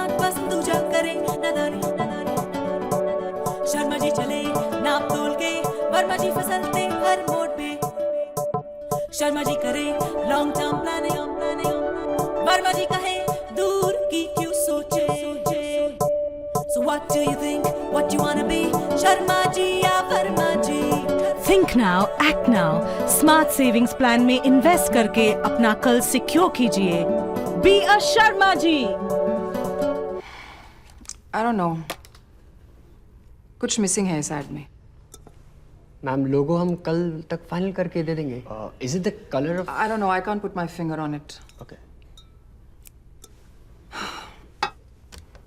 साथ बस दूजा करे नादानी शर्मा जी चले नाप तोल के वर्मा जी फिसलते हर मोड़ पे शर्मा जी करे लॉन्ग टर्म प्लानिंग वर्मा जी कहे दूर की क्यों सोचे So what do you think? What do you wanna be? Sharma ji ya Verma ji? Think now, act now. Smart savings plan में invest करके अपना कल secure कीजिए. Be a Sharma ji. I don't know. कुछ missing है इस add में. Ma'am लोगो हम कल तक फाइनल करके दे देंगे. Is it the color of? I don't know. I can't put my finger on it. Okay.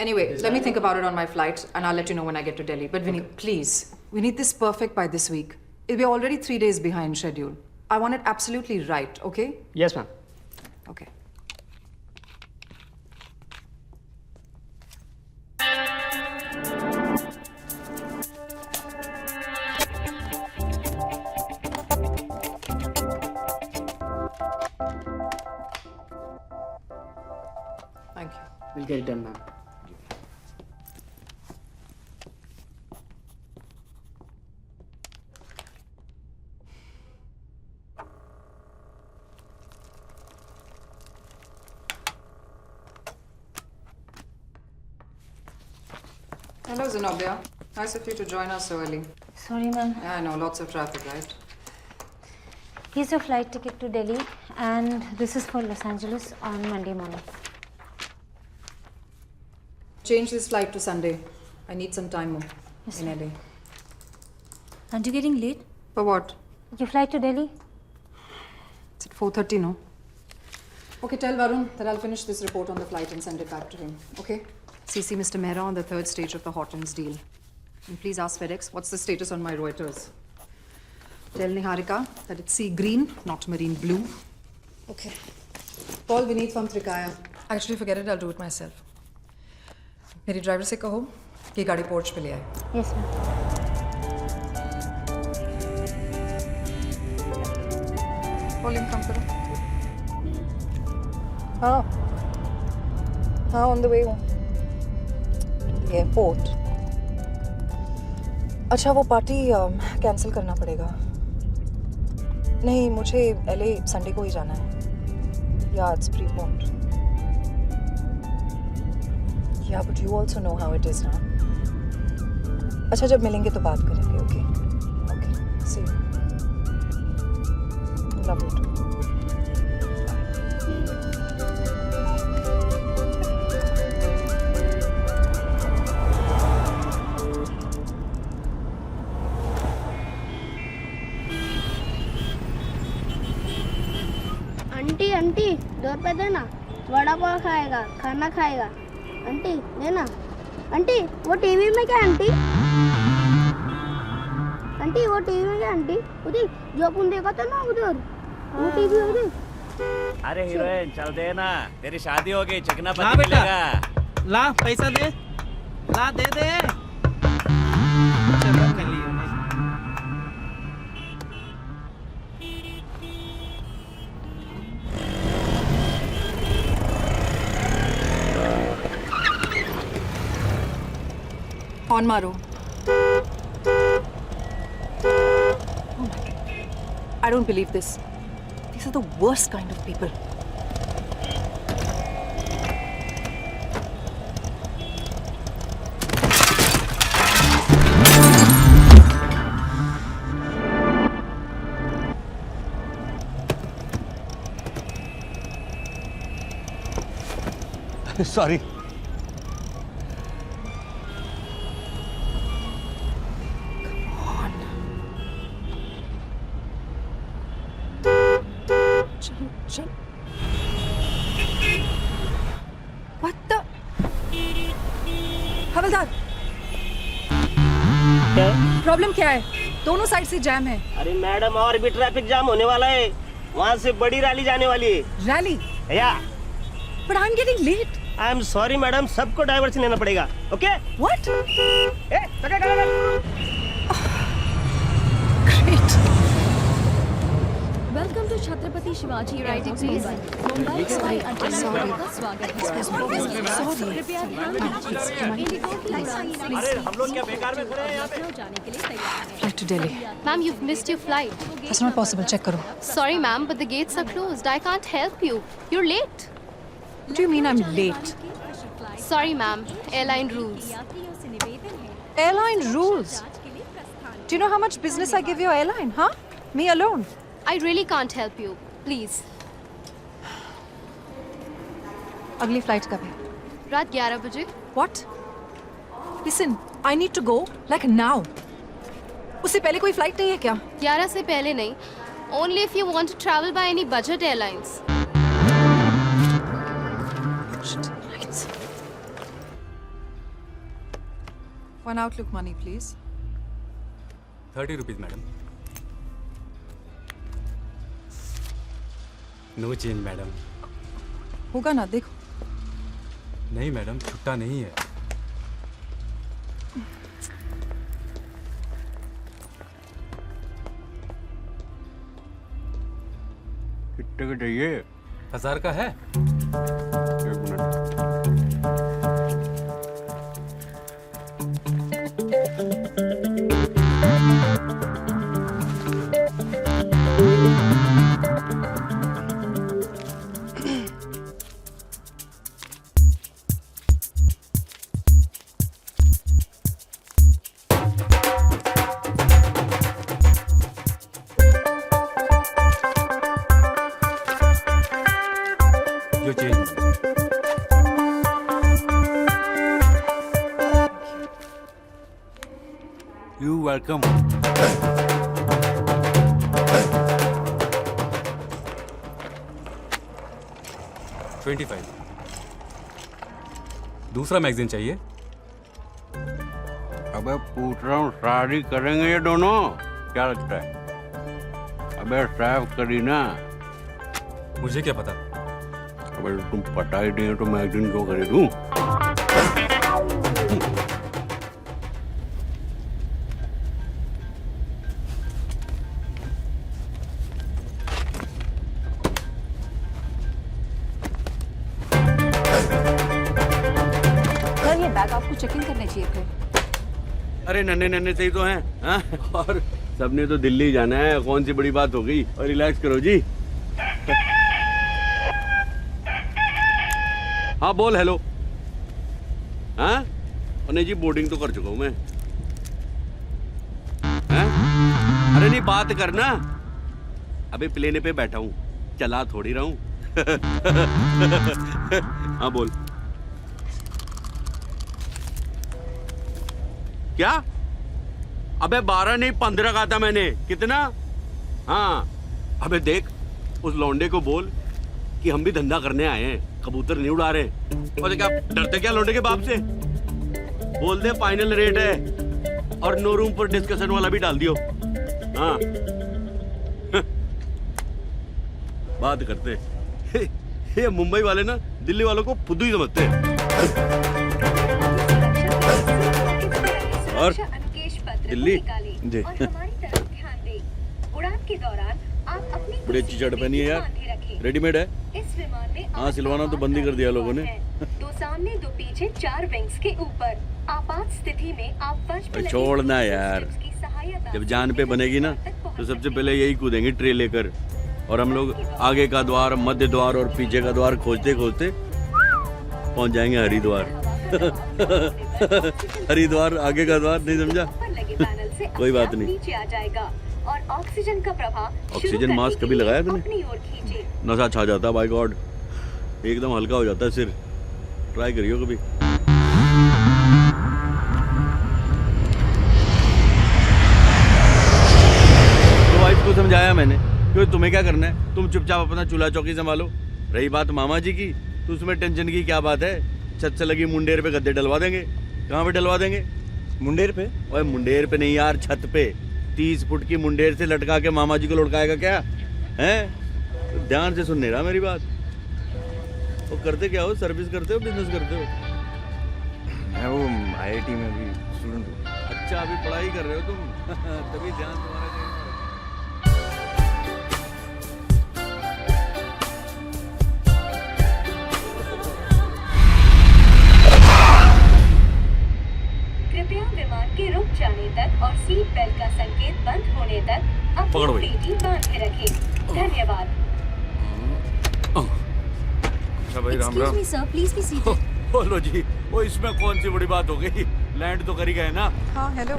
Anyway, let me think about it on my flight and I'll let you know when I get to Delhi. But Vinny, please, we need this perfect by this week. We're already 3 days behind schedule. I want it absolutely right, okay? Yes, ma'am. Okay. Thank you. We'll get it done, ma'am. Hello, Zenobia. Nice of you to join us so early. Sorry, ma'am. Yeah, I know, lots of traffic, right? Here's your flight ticket to Delhi, and this is for Los Angeles on Monday morning. Change this flight to Sunday. I need some time more Yes, in ma'am. LA. Aren't you getting late? For what? Your flight to Delhi? It's at 4:30, no? Okay, tell Varun that I'll finish this report on the flight and send it back to him, okay? CC Mr. Mehra on the 3rd stage of the Hortons deal. And please ask FedEx what's the status on my Reuters. Tell Niharika that it's sea green, not marine blue. Okay. Call Vineet from Trikaya. Actually, forget it, I'll do it myself. मेरी driver से कहो कि गाड़ी porch पे ले आए. Yes, ma'am. Volume कम करो. हाँ, ऑन द वे हूँ. एयरपोर्ट. अच्छा, वो पार्टी कैंसिल करना पड़ेगा. नहीं, मुझे LA संडे को ही जाना है. या इट्स प्रीपोन्ड. या but you also know how it is ना. अच्छा, जब मिलेंगे तो बात करेंगे. Okay okay, see you. Love you too. Auntie auntie 2 रुपए देना. वड़ा पाव खाएगा, खाना खाएगा. आंटी देना. आंटी वो टीवी में क्या आंटी? आंटी वो टीवी में क्या आंटी? उधर जो अपन देखा था ना उधर, वो टीवी उधर. अरे हीरोइन चल दे ना, तेरी शादी हो गई, चिकना ला पति बेटा. मिलेगा. ला पैसा दे. ला दे दे. चलो कर लियो. ऑन मारो. I don't believe this. These are the worst kind of people. Sorry. चल. What the? हवलदार, क्या? प्रॉब्लम क्या है? दोनों साइड से जैम है. अरे मैडम, और भी ट्रैफिक जाम होने वाला है. वहाँ से बड़ी रैली जाने वाली है. रैली? या But I'm getting late. I am sorry madam, सबको डाइवर्शन लेना पड़ेगा. Okay? What? Eh, Great. Welcome to Chhatrapati Shivaji riding Mumbai हवाई अड्डे में आपका स्वागत है। कृपया ध्यान दीजिए इंडिगो की उड़ान अरे हम लोग क्या बेकार में खड़े हैं यहाँ पे? लखनऊ जाने के लिए तैयार है। Flight to Delhi. Ma'am, you've missed your flight. That's not possible. Check करो. Sorry, ma'am, but the gates are closed. I can't help you. You're late. What do you mean I'm late? Sorry, ma'am. Airline rules. यात्रियों से निवेदन है Airline rules. आज के लिए प्रस्थान Do you know how much business I give your airline, huh? Me alone. I really can't help you. Please. अगली flight कब है? रात 11 बजे. What? Listen, I need to go like now. उससे पहले कोई flight नहीं है क्या? 11 से पहले नहीं. Only if you want to travel by any budget airlines. Right. One outlook money, please. 30 rupees, madam. No change, madam. होगा ना देखो. नहीं मैडम, छुट्टा नहीं है. कितने का चाहिए? 1000 का है. एक मिनट. जो चेंज. You welcome. दूसरा मैगजीन चाहिए. अबे पूछ रहा हूँ, शादी करेंगे ये दोनों? क्या लगता है? अबे साफ करीना. मुझे क्या पता. अबे तुम पता ही नहीं है तो मैगजीन क्यों खरीदूं? सर ये बैग आपको चेकिंग करने चाहिए थे. अरे नन्हे नन्हे से ही तो हैं, हाँ? और सबने तो दिल्ली जाना है, कौन सी बड़ी बात हो गई. और रिलैक्स करो जी. हाँ बोल. हेलो. हाँ नहीं जी, बोर्डिंग तो कर चुका हूँ मैं. हैं? अरे नहीं, बात करना. अबे प्लेन पे बैठा हूँ, चला थोड़ी रहा हूँ. हाँ बोल. क्या? अबे 12 नहीं 15 कहा था मैंने. कितना? हाँ. अबे देख, उस लौंडे को बोल कि हम भी धंधा करने आए हैं, कबूतर नहीं उड़ा रहे. और क्या डरते क्या लौंडे के बाप से? बोल दे फाइनल रेट है और नो रूम पर डिस्कशन वाला भी डाल दियो. हाँ. बात करते हैं. ये मुंबई वाले ना दिल्ली वालों को फुद्दू ही समझते हैं. और दिल्ली जी. उड़ान के दौरान आप अपनी बड़ी अच्छी शर्ट पहनी है यार. रेडीमेड है. इस विमान में हाँ, सिलवाना तो बंद ही कर दिया लोगों ने. दो सामने दो पीछे 4 विंग्स के ऊपर. आपात स्थिति में आप फर्श पर लगे छोड़ना यार. की सहायता जब जान पे बनेगी ना तो सबसे पहले यही कूदेंगे ट्रे लेकर. और हम लोग आगे का द्वार, मध्य द्वार और पीछे का द्वार खोजते खोजते पहुंच जाएंगे हरिद्वार. हरिद्वार आगे का द्वार, नहीं समझा? कोई बात नहीं. नीचे आ जाएगा और ऑक्सीजन का प्रभाव. ऑक्सीजन मास्क कभी लगाया तूने? अपनी ओर खींचे. नशा छा जाता है. बाय गॉड, एकदम हल्का हो जाता है सिर. ट्राई करियो कभी. तो वाइफ को समझाया मैंने, क्यों तुम्हें क्या करना है, तुम चुपचाप अपना चूल्हा चौकी संभालो. रही बात मामा जी की, तो उसमें टेंशन की क्या बात है. छत से लगी मुंडेर पे गद्दे डलवा देंगे. कहाँ पे डलवा देंगे? मुंडेर पे? ओए मुंडेर पे नहीं यार, छत पे. 30 फुट की मुंडेर से लटका के मामा जी को लुढ़काएगा क्या है? तो ध्यान से सुन नहीं रहा मेरी बात. वो करते क्या हो? सर्विस करते हो, बिजनेस करते हो? मैं वो IIT में भी स्टूडेंट हूँ. अच्छा, अभी पढ़ाई कर रहे हो तुम. तभी ध्यान तुम्हारा कहीं. पकड़ो भाई। धन्यवाद। अच्छा भाई, Ram Ram. sir, please be seated. बोलो जी, वो इसमें कौन सी बड़ी बात हो गई, लैंड तो कर ही गए ना। हाँ, हेलो।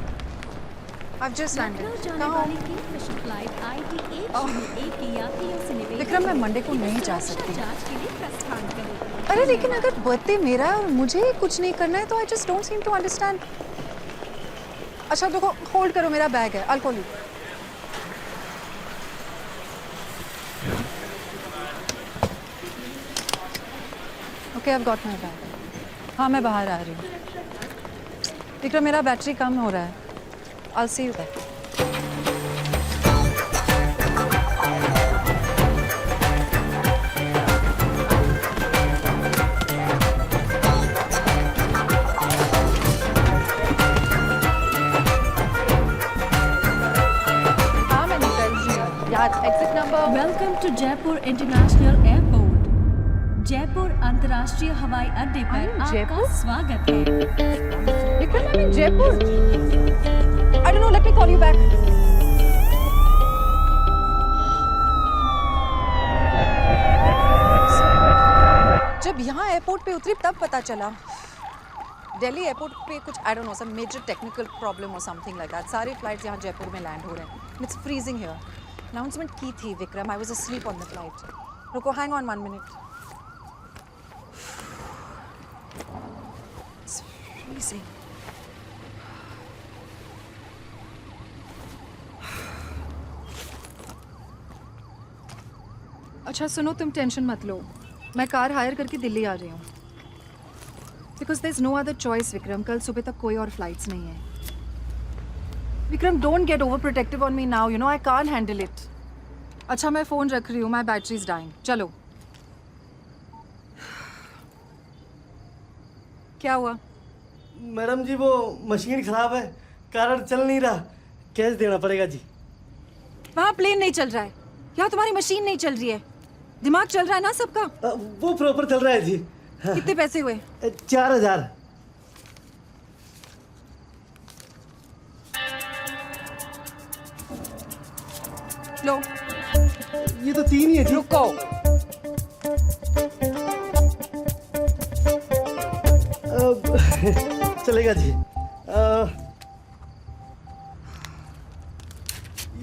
I've just landed. जाने कहाँ हो? वाली किंगफिशर फ्लाइट IT-101 के यात्रियों से निवेदन विक्रम, मैं है मंडे को कि नहीं जा सुरक्षा सकती। जांच के लिए प्रस्थान करें। अरे लेकिन अगर बर्थडे मेरा है और मुझे कुछ नहीं करना है तो I just don't seem to understand. अच्छा देखो, होल्ड करो, मेरा बैग है, I'll call you. Okay, I've got my bag. हाँ, मैं बाहर आ रही हूँ। विक्रम, मेरा बैटरी कम हो रहा है। I'll see you there. हाँ, मैं निकल रही हूँ। यार, exit number. Welcome to Jaipur International Airport. Jaipur अंतर्राष्ट्रीय हवाई अड्डे पर I'm in आपका Jaipur? स्वागत है। Vikram, I'm in Jaipur. I don't know, let me call you back. जब यहाँ एयरपोर्ट पे उतरी तब पता चला दिल्ली एयरपोर्ट पे कुछ I don't know some major technical problem और समथिंग लाइक दैट। सारे फ्लाइट्स यहाँ जयपुर में लैंड हो रहे हैं। It's freezing here. अनाउंसमेंट की थी Vikram, I was asleep on the flight. रुको, hang on 1 minute. It's freezing. अच्छा सुनो, तुम टेंशन मत लो, मैं कार हायर करके दिल्ली आ रही हूँ। Because there is no other choice Vikram, कल सुबह तक कोई और फ्लाइट्स नहीं है। Vikram, don't get over protective on me now, you know I can't handle it. अच्छा मैं फ़ोन रख रही हूँ, माई बैटरी इज डाइंग। चलो। क्या हुआ? मैडम जी, वो मशीन खराब है, कार चल नहीं रहा, कैश देना पड़ेगा जी। वहाँ प्लेन नहीं चल रहा है, यहाँ तुम्हारी मशीन नहीं चल रही है। दिमाग चल रहा है ना सबका? वो प्रॉपर चल रहा है जी। हाँ। कितने पैसे हुए? 4000। लो। ये तो 3 ही है जी। रुको। चलेगा जी।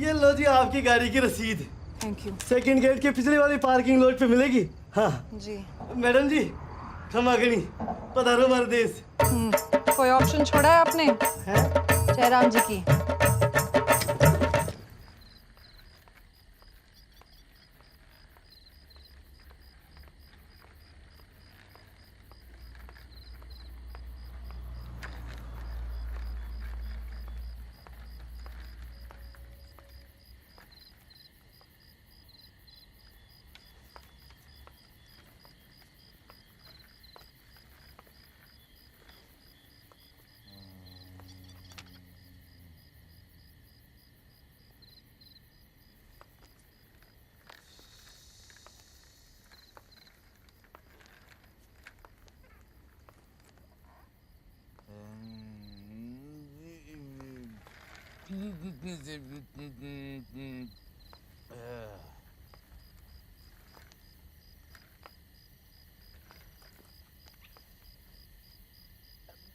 ये लो जी आपकी गाड़ी की रसीद। Thank you. सेकंड गेट के पिछले वाली पार्किंग लॉट पे मिलेगी। हाँ जी। मैडम जी, क्षमा करी, पधारो हमारे देश। कोई ऑप्शन छोड़ा है आपने? जयराम जी की।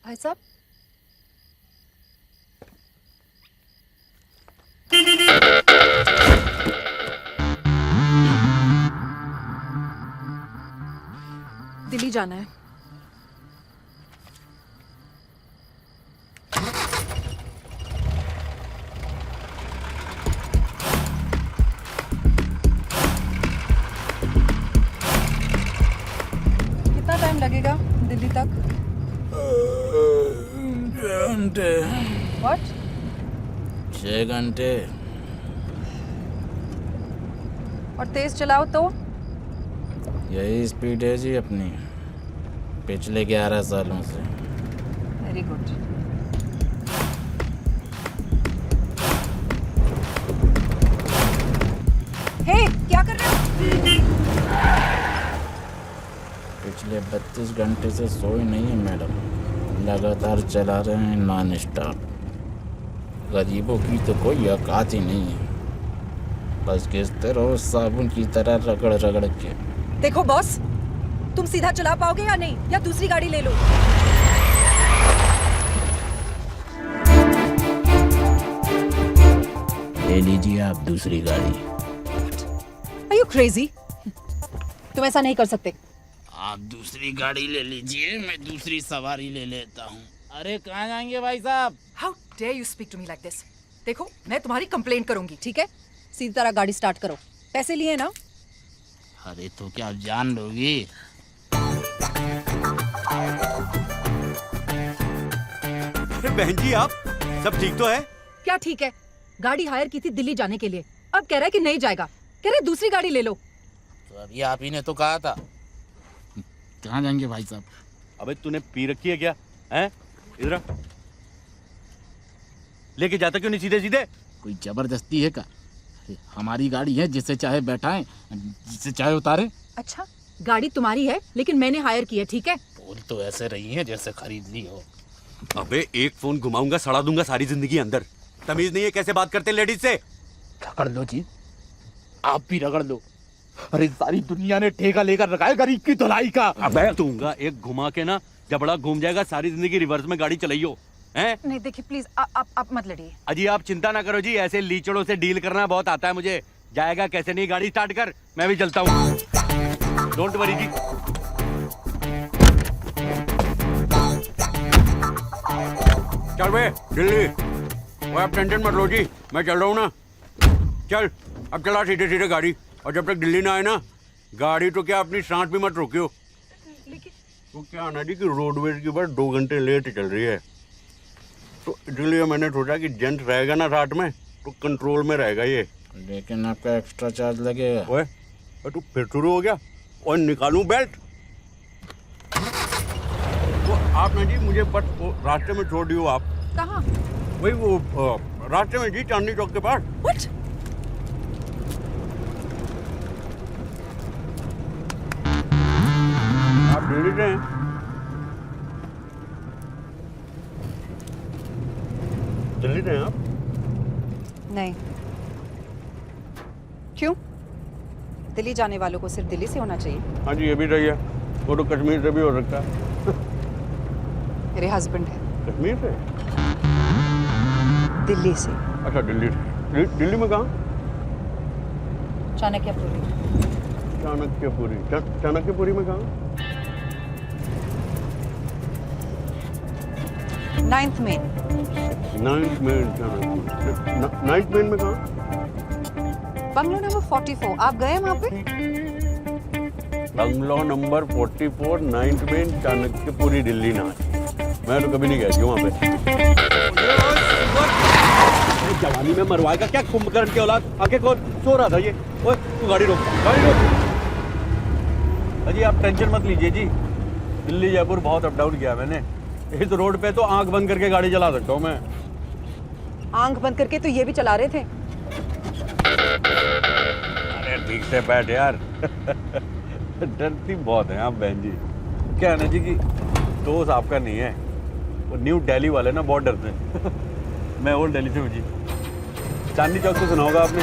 भाई साहब, दिल्ली जाना है। कितना टाइम लगेगा दिल्ली तक? 6 घंटे। What? 6 घंटे। और तेज चलाओ तो? यही स्पीड है जी अपनी, पिछले 11 सालों से। Very good. हे, क्या कर रहे हो? पिछले 32 घंटे से सोए नहीं है मैडम, लगातार चला रहे हैं नॉन स्टॉप। गरीबों की तो कोई औकात ही नहीं है। बस घिसते रहो साबुन की तरह रगड़ रगड़ के। देखो बॉस, तुम सीधा चला पाओगे या नहीं, या दूसरी गाड़ी ले लो। ले लीजिए आप दूसरी गाड़ी। Are you crazy? तुम ऐसा नहीं कर सकते। आप दूसरी गाड़ी ले लीजिए, मैं दूसरी सवारी ले लेता हूँ। अरे कहाँ जाएंगे भाई साहब? How dare you speak to me like this? देखो, मैं तुम्हारी कंप्लेंट करूंगी, ठीक है? सीधी तरह गाड़ी स्टार्ट करो। पैसे लिए ना? अरे तो क्या आप जान लोगी? अरे बहन जी, आप सब ठीक तो है? क्या ठीक है? गाड़ी हायर की थी दिल्ली जाने के लिए, अब कह रहा है कि नहीं जाएगा, कह रहे दूसरी गाड़ी ले लो। तो अभी आप ही ने तो कहा था। कहाँ जाएंगे भाई साहब? अबे तूने पी रखी है क्या? हैं? इधर आ। लेके जाता क्यों नहीं सीधे सीधे? कोई जबरदस्ती है क्या? हमारी गाड़ी है, जिससे चाहे बैठाएं, जिससे चाहे उतारे। अच्छा, गाड़ी तुम्हारी है लेकिन मैंने हायर की है, ठीक है? बोल तो ऐसे रही है जैसे खरीद ली हो। अबे एक फोन घुमाऊंगा, सड़ा दूंगा सारी जिंदगी अंदर। तमीज नहीं है कैसे बात करते लेडीज से? रगड़ लो जी, आप भी रगड़ लो। अरे सारी दुनिया ने ठेका लेकर रखा है गरीब की धुलाई का। अबे दूंगा एक घुमा के ना, जबड़ा घूम जाएगा, सारी जिंदगी रिवर्स में गाड़ी चलाइयो। हैं? नहीं देखिए प्लीज, आप मत लड़िए। अजी आप चिंता ना करो जी, ऐसे लीचड़ों से डील करना बहुत आता है मुझे। जाएगा कैसे नहीं, गाड़ी स्टार्ट कर, मैं भी चलता हूँ। डोंट वरी जी। चल बे दिल्ली, वो आप टेंशन मत लो जी, मैं चल रहा हूँ ना। चल अब चला सीधे सीधे गाड़ी, और जब तक दिल्ली ना आए ना, गाड़ी तो क्या अपनी सांस भी मत रोकियो। तो क्या आना जी कि रोडवेज की बस 2 घंटे लेट चल रही है, तो इसलिए मैंने सोचा कि जेंट्स रहेगा ना साथ में तो कंट्रोल में रहेगा ये। लेकिन आपका एक्स्ट्रा चार्ज लगेगा। ओए तू फिर शुरू हो गया? और निकालूं बेल्ट? तो आप ना जी मुझे बस रास्ते में छोड़ दियो आप। कहाँ? वही वो रास्ते में जी, चांदनी चौक के पास। What? आप दिल्ली से हैं? दिल्ली से हैं आप? नहीं। क्यों? दिल्ली जाने वालों को सिर्फ दिल्ली से होना चाहिए? हाँ जी, ये भी सही है, वो तो कश्मीर से भी हो सकता है। मेरे हस्बैंड है। कश्मीर से? दिल्ली से। अच्छा दिल्ली से। दिल्ली में कहाँ? चाणक्यपुरी। चाणक्यपुरी? चाणक्यपुरी में कहाँ? 9th main. 9th main Chanakyapuri. 9th main में कहाँ? बंगलो नंबर 44, आप गए वहाँ पे? Bungalow number 44, 9th main, Chanakyapuri, Delhi ना। मैं तो कभी नहीं गया वहाँ पे। जवानी में मरवाएगा क्या कुंभकर्ण के औलाद? आके कौन सो रहा था ये? ओए तू गाड़ी रोक, गाड़ी रोक। अजी आप टेंशन मत लीजिए जी, दिल्ली जयपुर बहुत अप डाउन किया मैंने। इस रोड पे तो आंख बंद करके गाड़ी चला सकता हूँ मैं। आंख बंद करके तो ये भी चला रहे थे। अरे ठीक से बैठ यार। डरती बहुत है आप बहन जी। क्या है ना जी कि दोस्त आपका नहीं है, वो न्यू दिल्ली वाले ना बहुत डरते हैं। मैं ओल्ड दिल्ली से हूँ जी। चांदनी चौक तो सुना होगा आपने,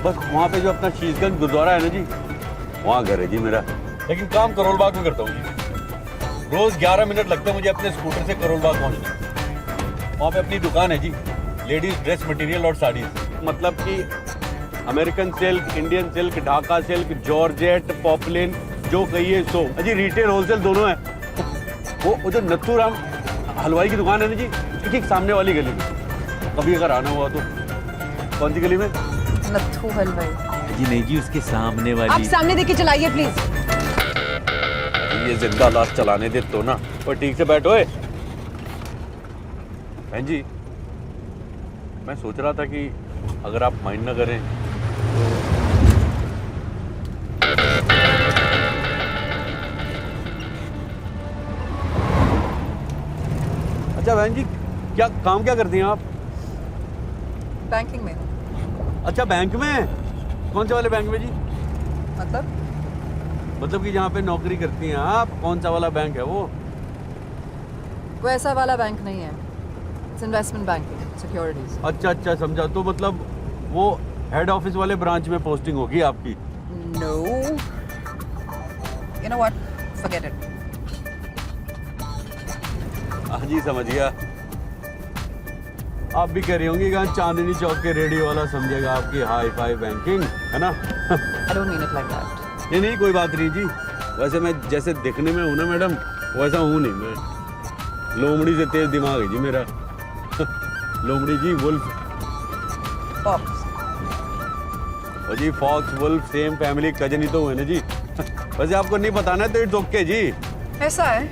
बस वहाँ पे जो अपना शीशगंज गुरुद्वारा है ना जी, वहाँ घर है जी मेरा। लेकिन काम करोल बाग में करता हूँ जी। रोज 11 मिनट लगते हैं मुझे अपने स्कूटर से करोल बाग पहुँचने। वहाँ पे अपनी दुकान है जी, लेडीज ड्रेस मटेरियल और साड़ी, मतलब कि American silk, Indian silk, Dhaka silk, georgette, poplin, जो कहिए सो। अजी रिटेल होलसेल दोनों है। वो जो नथुराम हलवाई की दुकान है ना जी, उसकी ठीक सामने वाली गली में। कभी अगर आना हुआ तो। कौन सी गली में? नथु हलवाई जी नहीं जी, उसके सामने वाली। आप सामने देख के चलाइए प्लीज। ये जिंदा लाश चलाने दे तो ना। और ठीक से बैठो। बहन जी मैं सोच रहा था कि अगर आप माइंड ना करें अच्छा बहन जी, क्या काम क्या करती हैं आप? बैंकिंग में। अच्छा बैंक में? कौन से वाले बैंक में जी? मतलब कि जहाँ पे नौकरी करती हैं आप, कौन सा वाला बैंक है वो? वैसा वाला बैंक नहीं है, इट्स इन्वेस्टमेंट बैंकिंग, सिक्योरिटीज। अच्छा समझा। तो मतलब वो हेड ऑफिस वाले ब्रांच में पोस्टिंग होगी आपकी। No. You know what? Forget it. हाँ जी, समझ गया। आप भी कह रही होंगी कि चांदनी चौक के रेडियो वाला समझेगा आपकी हाई फाई बैंकिंग, है ना? I don't mean it like that. नहीं नहीं, कोई बात नहीं जी। वैसे मैं जैसे दिखने में हूँ ना मैडम, वैसा हूँ नहीं मैं। लोमड़ी से तेज दिमाग है जी मेरा। लोमड़ी जी, वुल्फ। Pops. और जी fox wolf same family cousin ही तो हुए ना जी। वैसे आपको नहीं पता ना तो इट्स ओके जी। ऐसा है?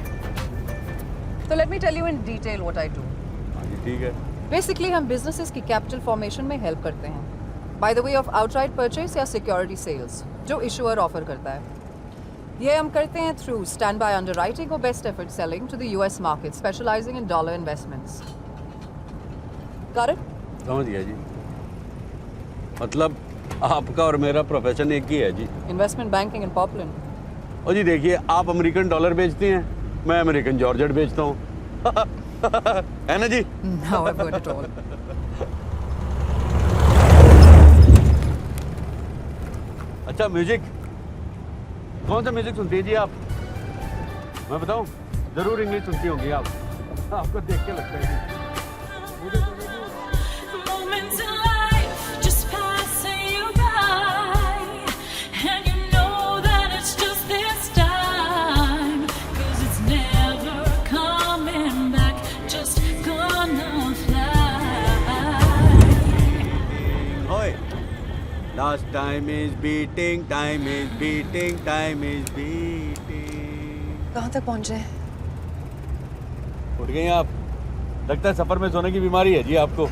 तो let me tell you in detail what I do. हाँ जी, ठीक है। Basically हम businesses की capital formation में help करते हैं by the way of outright purchase या security sales जो issuer offer करता है। ये हम करते हैं through standby underwriting or best effort selling to the US market specializing in dollar investments. Got it? समझ गया जी। मतलब आपका और मेरा प्रोफेशन एक ही है जी। Investment banking in Poplin. और जी देखिए, आप अमेरिकन डॉलर बेचती हैं, मैं अमेरिकन जॉर्जेट बेचता हूँ। है ना जी? Now I've heard it all. अच्छा, म्यूजिक कौन सा म्यूजिक सुनती है जी आप? मैं बताऊं, जरूर इंग्लिश सुनती होंगी आप। आपको देख के लगता है जी। Moments in life just passing you by, and you know that it's just this time, 'cause it's never coming back, just gonna fly. ओए, last time is beating, time is beating, time is beating। कहाँ तक पहुँचे? उठ गई आप? लगता है सफर में सोने की बीमारी है जी आपको।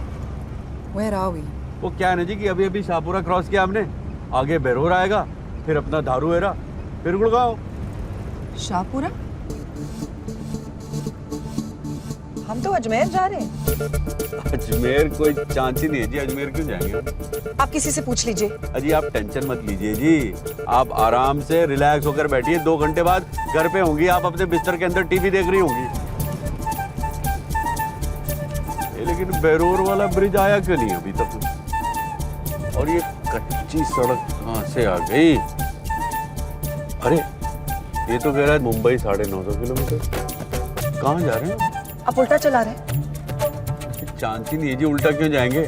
Where are we? वो क्या है ना जी कि अभी अभी शाहपुरा क्रॉस किया हमने, आगे बेरोर आएगा, फिर अपना दारूहेरा, फिर गुड़गांव। शाहपुरा? हम तो अजमेर जा रहे हैं। अजमेर कोई चांस ही नहीं है जी, अजमेर क्यों जाएंगे? आप किसी से पूछ लीजिए। अजी आप टेंशन मत लीजिए जी, आप आराम से रिलैक्स होकर बैठिए। 2 घंटे बाद घर पे होंगी आप, अपने बिस्तर के अंदर टीवी देख रही होंगी। लेकिन बेरोर वाला ब्रिज आया क्यों नहीं अभी तक? और ये कच्ची सड़क कहाँ से आ गई? अरे ये तो कह रहा है मुंबई 950 किलोमीटर। कहाँ जा रहे हैं? आप उल्टा चला रहे हैं? चांस ही नहीं है जी, उल्टा क्यों जाएंगे?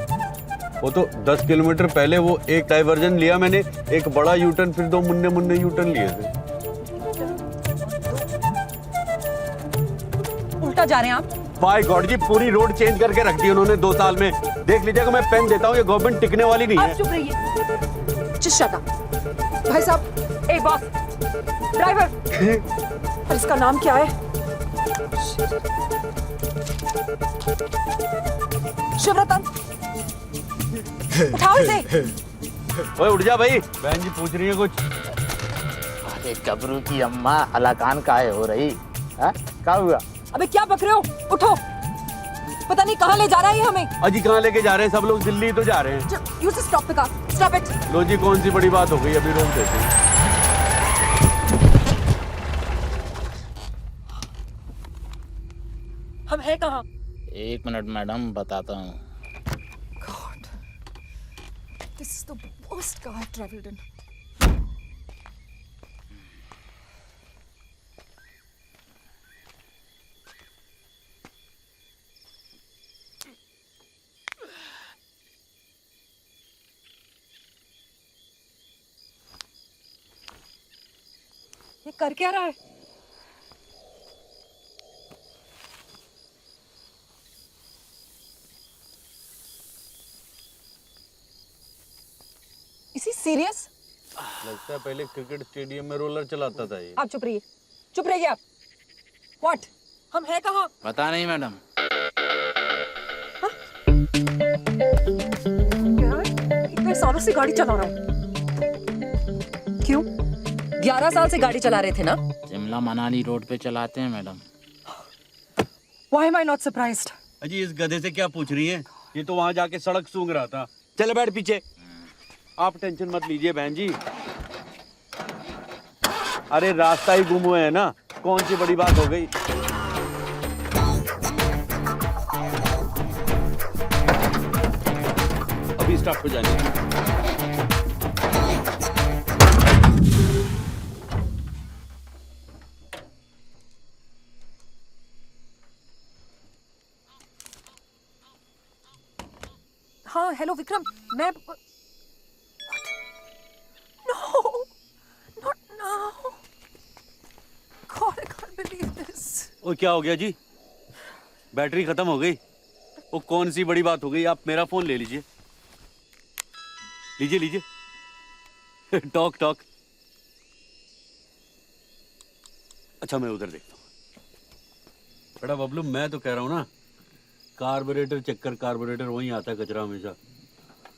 वो तो 10 किलोमीटर पहले वो एक डाइवर्जन लिया मैंने, एक बड़ा यूटर्न, फिर 2 मुन्ने मुन्ने यूटर्न लिए थे। उल्टा जा रहे हैं आप? बाय गॉड जी, पूरी रोड चेंज करके रख दी उन्होंने 2 साल में। देख लीजिएगा, मैं पेन देता हूँ, ये गवर्नमेंट टिकने वाली नहीं है। आप चुप रहिए। Just shut up. भाई साहब, ए बॉस, ड्राइवर, और इसका नाम क्या है? शिवरतन, उठाओ इसे। ओए उठ जा भाई, बहन जी पूछ रही है कुछ। अरे गबरू की अम्मा हलाकान काहे हो रही? क्या हुआ? अबे क्या बक रहे हो? उठो। पता नहीं कहाँ ले जा रहा है ये हमें। अजी कहाँ लेके जा रहे हैं? सब लोग दिल्ली तो जा रहे हैं। You just stop the car. Stop it. लो जी, कौन सी बड़ी बात हो गई, अभी रोक देते हैं। हम हैं कहाँ? 1 मिनट मैडम, बताता हूँ। God, this is the worst car I've traveled in. ये कर क्या रहा है? इसी सीरियस? लगता है पहले क्रिकेट स्टेडियम में रोलर चलाता था ये। आप चुप रहिए, चुप रहिए आप। What? हम हैं कहाँ? पता नहीं मैडम। इतने सालों से गाड़ी चला रहा हूँ। क्यों? 11 साल से गाड़ी चला रहे थे ना? शिमला मनाली रोड पे चलाते हैं madam. Why am I not surprised? अजी इस गधे से क्या पूछ रही हैं? ये तो वहां जाके सड़क सूंघ रहा था। चले बैठ पीछे। आप टेंशन मत लीजिए बहन जी। अरे रास्ता ही गुम हुआ है ना, कौन सी बड़ी बात हो गई? अभी स्टार्ट हो जाने। हाँ हेलो विक्रम, मैं No, not now. God, I can't believe this. ओ क्या हो गया जी? बैटरी खत्म हो गई। वो कौन सी बड़ी बात हो गई? आप मेरा फोन ले लीजिए। लीजिए लीजिए। Talk talk. अच्छा मैं उधर देखता हूँ। बड़ा बबलू, मैं तो कह रहा हूँ ना, कार्बोरेटर चक्कर, कार्बोरेटर वहीं आता है कचरा हमेशा।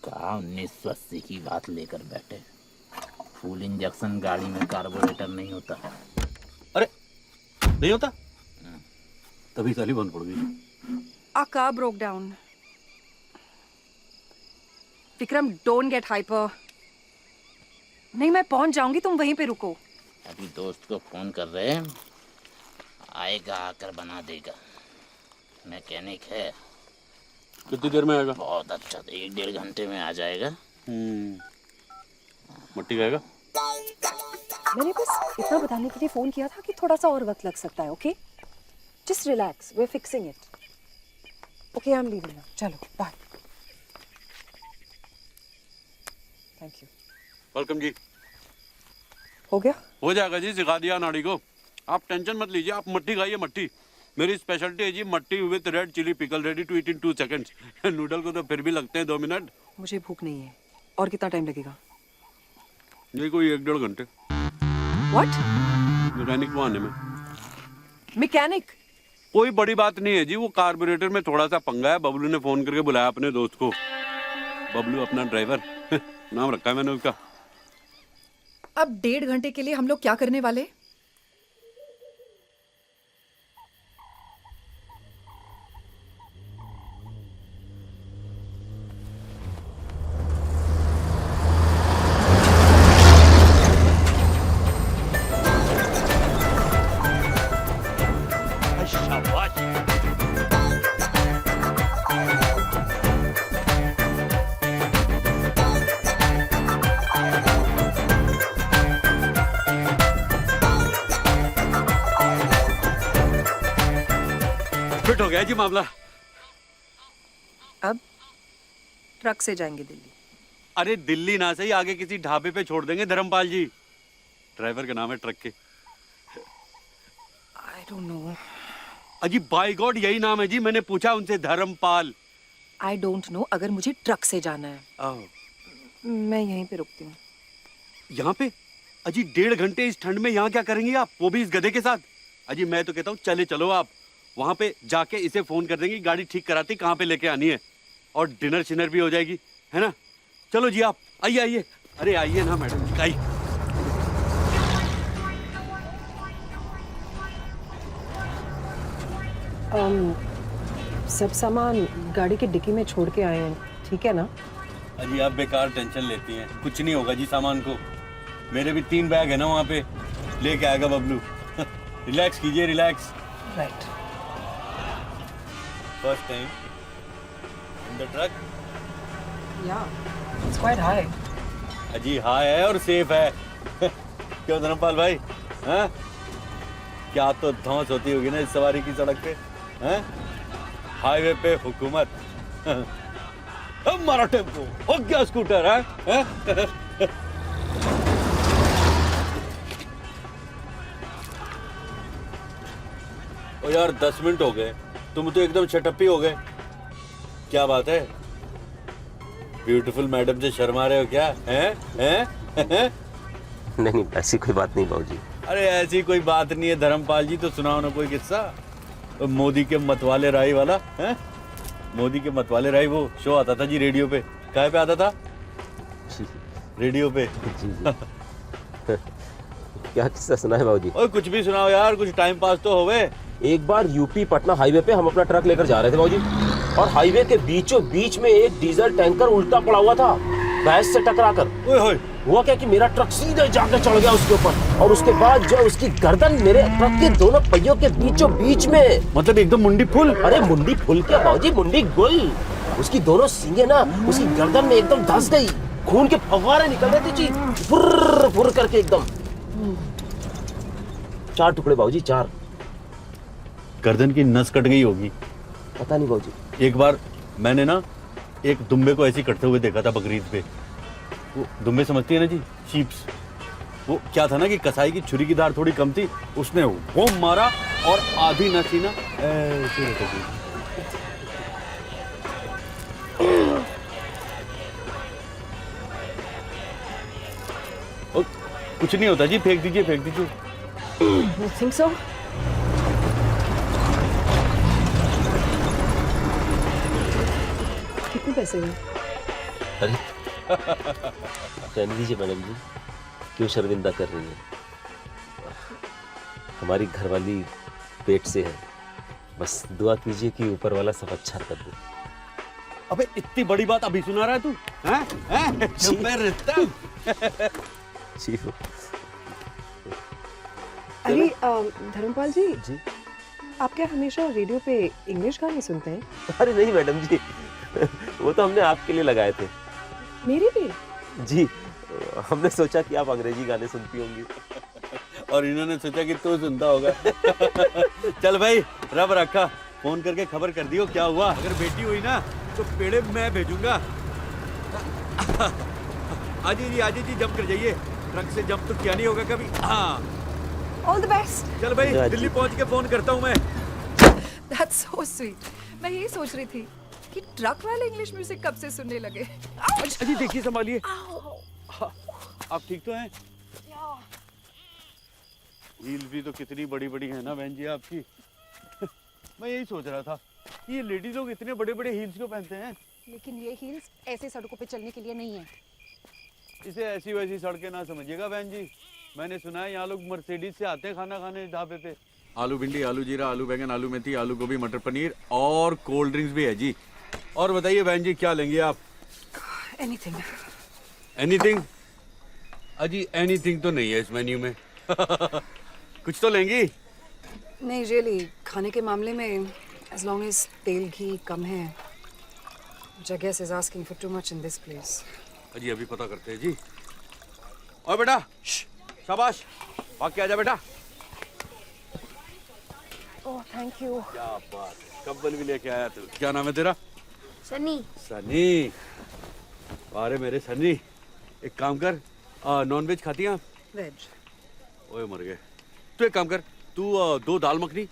कहा 1980 की बात लेकर बैठे। फुल इंजेक्शन गाड़ी में कार्बोरेटर नहीं होता। अरे नहीं होता? तभी साली बंद पड़ गई। Our car broke down. Vikram, don't get hyper. नहीं, मैं पहुंच जाऊंगी, तुम वहीं पे रुको। अभी दोस्त को फोन कर रहे हैं, आएगा आकर बना देगा। मैकेनिक है। कितनी देर में आएगा? बहुत अच्छा, 1-1.5 घंटे में आ जाएगा। मट्टी खाएगा? मैंने बस इतना बताने के लिए फोन किया था कि थोड़ा सा और वक्त लग सकता है, okay? Just relax, we're fixing it. Okay, I'm leaving now. चलो, bye. Thank you. वेलकम जी। हो गया? हो जाएगा जी, सिखा दिया नाड़ी को। आप टेंशन मत लीजिए, आप मट्टी खाइए मट्टी। मेरी स्पेशलिटी है जी मट्टी with red chilli pickle, ready to eat in 2 seconds. Noodle को तो फिर भी लगते हैं 2 मिनट। मुझे भूख नहीं है। और कितना टाइम लगेगा? ये कोई 1-1.5 घंटे। What? मैकेनिक को आने में। मैकेनिक? कोई बड़ी बात नहीं है जी, वो कार्बोरेटर में थोड़ा सा पंगा है। बबलू ने फोन करके बुलाया अपने दोस्त को। बबलू अपना ड्राइवर नाम रखा है मैंने उसका। अब 1.5 घंटे के लिए हम लोग क्या करने वाले? फिट हो गया जी मामला। अब ट्रक से जाएंगे दिल्ली। अरे दिल्ली ना सही, आगे किसी ढाबे पे छोड़ देंगे धर्मपाल जी। ड्राइवर का नाम है ट्रक के। I don't know. अजी बाय गॉड यही नाम है जी, मैंने पूछा उनसे, धर्मपाल। I don't know, अगर मुझे ट्रक से जाना है। मैं यहीं पे रुकती हूँ। यहाँ पे? अजी 1.5 घंटे इस ठंड में यहाँ क्या करेंगे आप, वो भी इस गधे के साथ? अजी मैं तो कहता हूँ चले चलो आप, वहाँ पे जाके इसे फोन कर देंगे, गाड़ी ठीक कराती कहाँ पे लेके आनी है, और डिनर शिनर भी हो जाएगी, है ना? चलो जी आप आइए आइए। अरे आइए ना मैडम जी, आइए। सब सामान गाड़ी की डिक्की में छोड़ के आए हैं, ठीक है ना? अजी आप बेकार टेंशन लेती हैं, कुछ नहीं होगा जी सामान को। मेरे भी 3 बैग है ना वहाँ पे, लेके आएगा बबलू। रिलैक्स कीजिए, relax. Right. First time in the truck? या, इट्स क्वाइट हाई। अजी हाई है और सेफ है। क्यों धर्मपाल भाई? हाँ? क्या तो धौंस होती होगी ना इस सवारी की सड़क पे, हैं? हाईवे पे हुकूमत। हमारा टेम्पो हो गया स्कूटर है? ओ यार 10 मिनट हो गए, तुम तो एकदम शटअप ही हो गए। क्या बात है? ब्यूटीफुल मैडम से शर्मा रहे हो क्या? हैं? नहीं ऐसी कोई बात नहीं बाबूजी। अरे ऐसी कोई बात नहीं है धर्मपाल जी, तो सुनाओ ना कोई किस्सा। तो मोदी के मतवाले राय वाला है? मोदी के मतवाले राय वो शो आता था जी रेडियो पे, कहाँ पे आता था? रेडियो पे। क्या किस्सा सुना है बाबूजी? ओए कुछ भी सुनाओ यार, कुछ टाइम पास तो होवे। एक बार यूपी पटना हाईवे पे हम अपना ट्रक लेकर जा रहे थे बाबूजी, और हाईवे के बीचों बीच में एक डीजल टैंकर उल्टा पड़ा हुआ था भैंस से टकराकर। हुआ क्या कि मेरा ट्रक सीधे जाकर चढ़ गया उसके ऊपर, और उसके बाद जो उसकी गर्दन मेरे ट्रक के दोनों पहियों के बीचों बीच में। मतलब एकदम मुंडी फुल? अरे मुंडी फुल क्या बाबूजी, मुंडी गुल। उसकी दोनों सींगे ना उसकी गर्दन में एकदम धंस गई, खून के फव्वारे निकल रहे थे जी, फुर्र फुर्र करके एकदम। 4 टुकड़े बाबूजी, 4। गर्दन की नस कट गई होगी। पता नहीं बाबूजी। एक बार मैंने ना एक दुम्बे को ऐसे कटते हुए देखा था बकरीद पे। वो दुम्बे समझती है ना जी, शीप्स। वो क्या था ना कि कसाई की छुरी की धार थोड़ी कम थी, उसने वो मारा और आधी नस ही ना ऐसे लटक गई। कुछ नहीं होता जी, फेंक दीजिए फेंक दीजिए। I think so. कितने पैसे हुए? अरे रहने दीजिए मैडम जी, क्यों शर्मिंदा कर रही है? हमारी घरवाली पेट से है, बस दुआ कीजिए कि ऊपर वाला सब अच्छा कर दे। अबे इतनी बड़ी बात अभी सुना रहा है तू? हैं? मैं रिश्ता जी अरे धर्मपाल जी, आप क्या हमेशा रेडियो पे इंग्लिश गाने सुनते हैं? अरे नहीं मैडम जी, वो तो हमने आपके लिए लगाए थे। मेरे भी? जी, हमने सोचा कि आप अंग्रेजी गाने सुनती होंगी। और इन्होंने सोचा कि तू सुनता होगा। चल भाई, रब रखा, फोन करके खबर कर दियो क्या हुआ। अगर बेटी हुई ना तो पेड़े मैं भेजूंगा। आजी जी जंप कर जाइए, ट्रक से जंप तो क्या नहीं होगा कभी। हाँ All the best. चल भाई, दिल्ली पहुंच के फोन करता हूँ मैं। That's so sweet. मैं यही सोच रही थी कि ट्रक वाले इंग्लिश म्यूजिक कब से सुनने लगे। अजी देखिए, संभालिए। आप ठीक तो हैं? हील्स भी तो कितनी बड़ी बड़ी है ना बहन जी आपकी। मैं यही सोच रहा था कि ये लेडीज लोग इतने बड़े बड़े हील्स क्यों पहनते हैं। लेकिन ये हील्स ऐसे सड़कों पे चलने के लिए नहीं है। इसे ऐसी वैसी सड़कें ना समझिएगा बहन जी। मैंने सुना है यहाँ लोग मर्सिडीज से आते हैं खाना खाने ढाबे पे। आलू भिंडी, आलू जीरा, आलू बैंगन, आलू मेथी, आलू गोभी, मटर पनीर और कोल्ड ड्रिंक्स भी है जी। और बताइए बहन जी क्या लेंगे आप? Anything. एनीथिंग? अजी एनीथिंग तो नहीं है इस मेन्यू में। कुछ तो लेंगी? नहीं रियली, खाने के मामले में as long as तेल घी कम है, which I guess is asking for too much in this place. अजी अभी पता करते हैं जी। और बेटा शाबाश, भाग के आजा बेटा। Oh thank you. क्या बात है, कंबल भी लेके आया तू। क्या नाम है तेरा? सनी। सनी, अरे मेरे सनी, एक काम कर, नॉन वेज खाती हैं आप? वेज। ओए मर गए। तू एक काम कर, तू 2 दाल मखनी,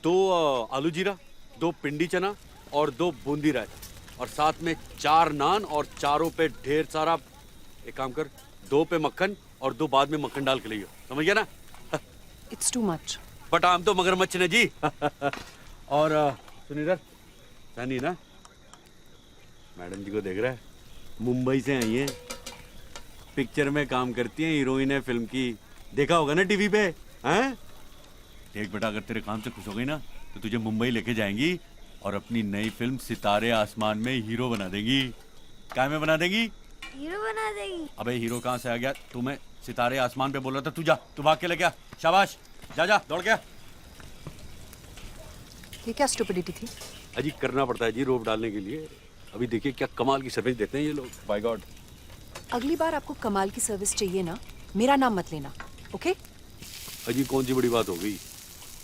2 आलू जीरा, 2 पिंडी चना और 2 बूंदी रायता, और साथ में 4 नान और चारों पे ढेर सारा, एक काम कर 2 पे मक्खन और 2 बाद में मक्खन डाल के लियो, समझ गया ना? It's too much. बट आम तो मगरमच्छ ने जी। और सुन इधर, सनी ना मैडम जी को देख रहा है, मुंबई से आई है, पिक्चर में काम करती है, हीरोइन है फिल्म की, देखा होगा ना टीवी पे। हैं? देख बेटा, अगर तेरे काम से खुश हो गई ना तो तुझे मुंबई लेके जाएंगी और अपनी नई फिल्म सितारे आसमान में हीरो बना देंगी। क्या में बना देंगी? हीरो बना देगी। अबे हीरो कहाँ से आ गया? तुम्हें सितारे आसमान पे बोल रहा था, तू जा, तू भाग के ले गया। शाबाश, जा जा दौड़ गया। ये क्या स्टुपिडिटी थी? अजी करना पड़ता है जी रोप डालने के लिए। अभी देखिए क्या कमाल की सर्विस देते हैं ये लोग, बाय गॉड। अगली बार आपको कमाल की सर्विस चाहिए ना, मेरा नाम मत लेना, ओके? अजी कौन सी बड़ी बात हो गई?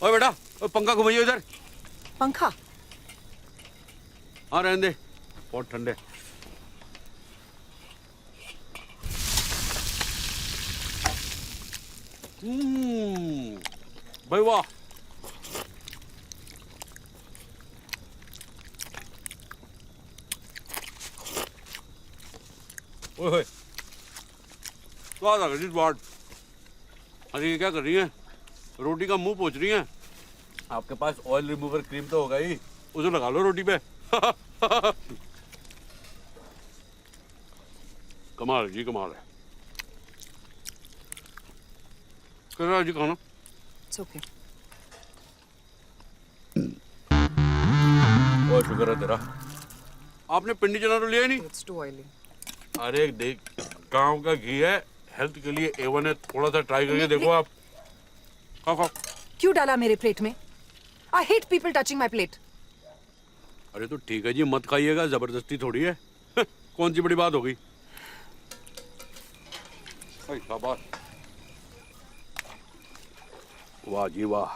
ओए बेटा, ओए पंखा घुमाइए इधर। पंखा? हाँ रहने दे, बहुत ठंडे। भाई वाह, ओए स्वाद आ गई बात। अरे ये क्या कर रही हैं? रोटी का मुंह पोंछ रही हैं। आपके पास ऑयल रिमूवर क्रीम तो होगा ही, उसे लगा लो रोटी पे। कमाल जी, कमाल है। कैसा है जी खाना? It's okay. बहुत शुक्र है तेरा। आपने पिंडी चना तो लिया ही नहीं? It's too oily. अरे देख, गांव का घी है, हेल्थ के लिए A1 है, थोड़ा सा ट्राई करके देखो आप। खाओ खाओ। क्यों डाला मेरे प्लेट में? I hate people touching my plate. अरे तो ठीक है जी, मत खाइएगा, जबरदस्ती थोड़ी है। कौन सी बड़ी बात हो गई। शाबाश, वाह जी वाह,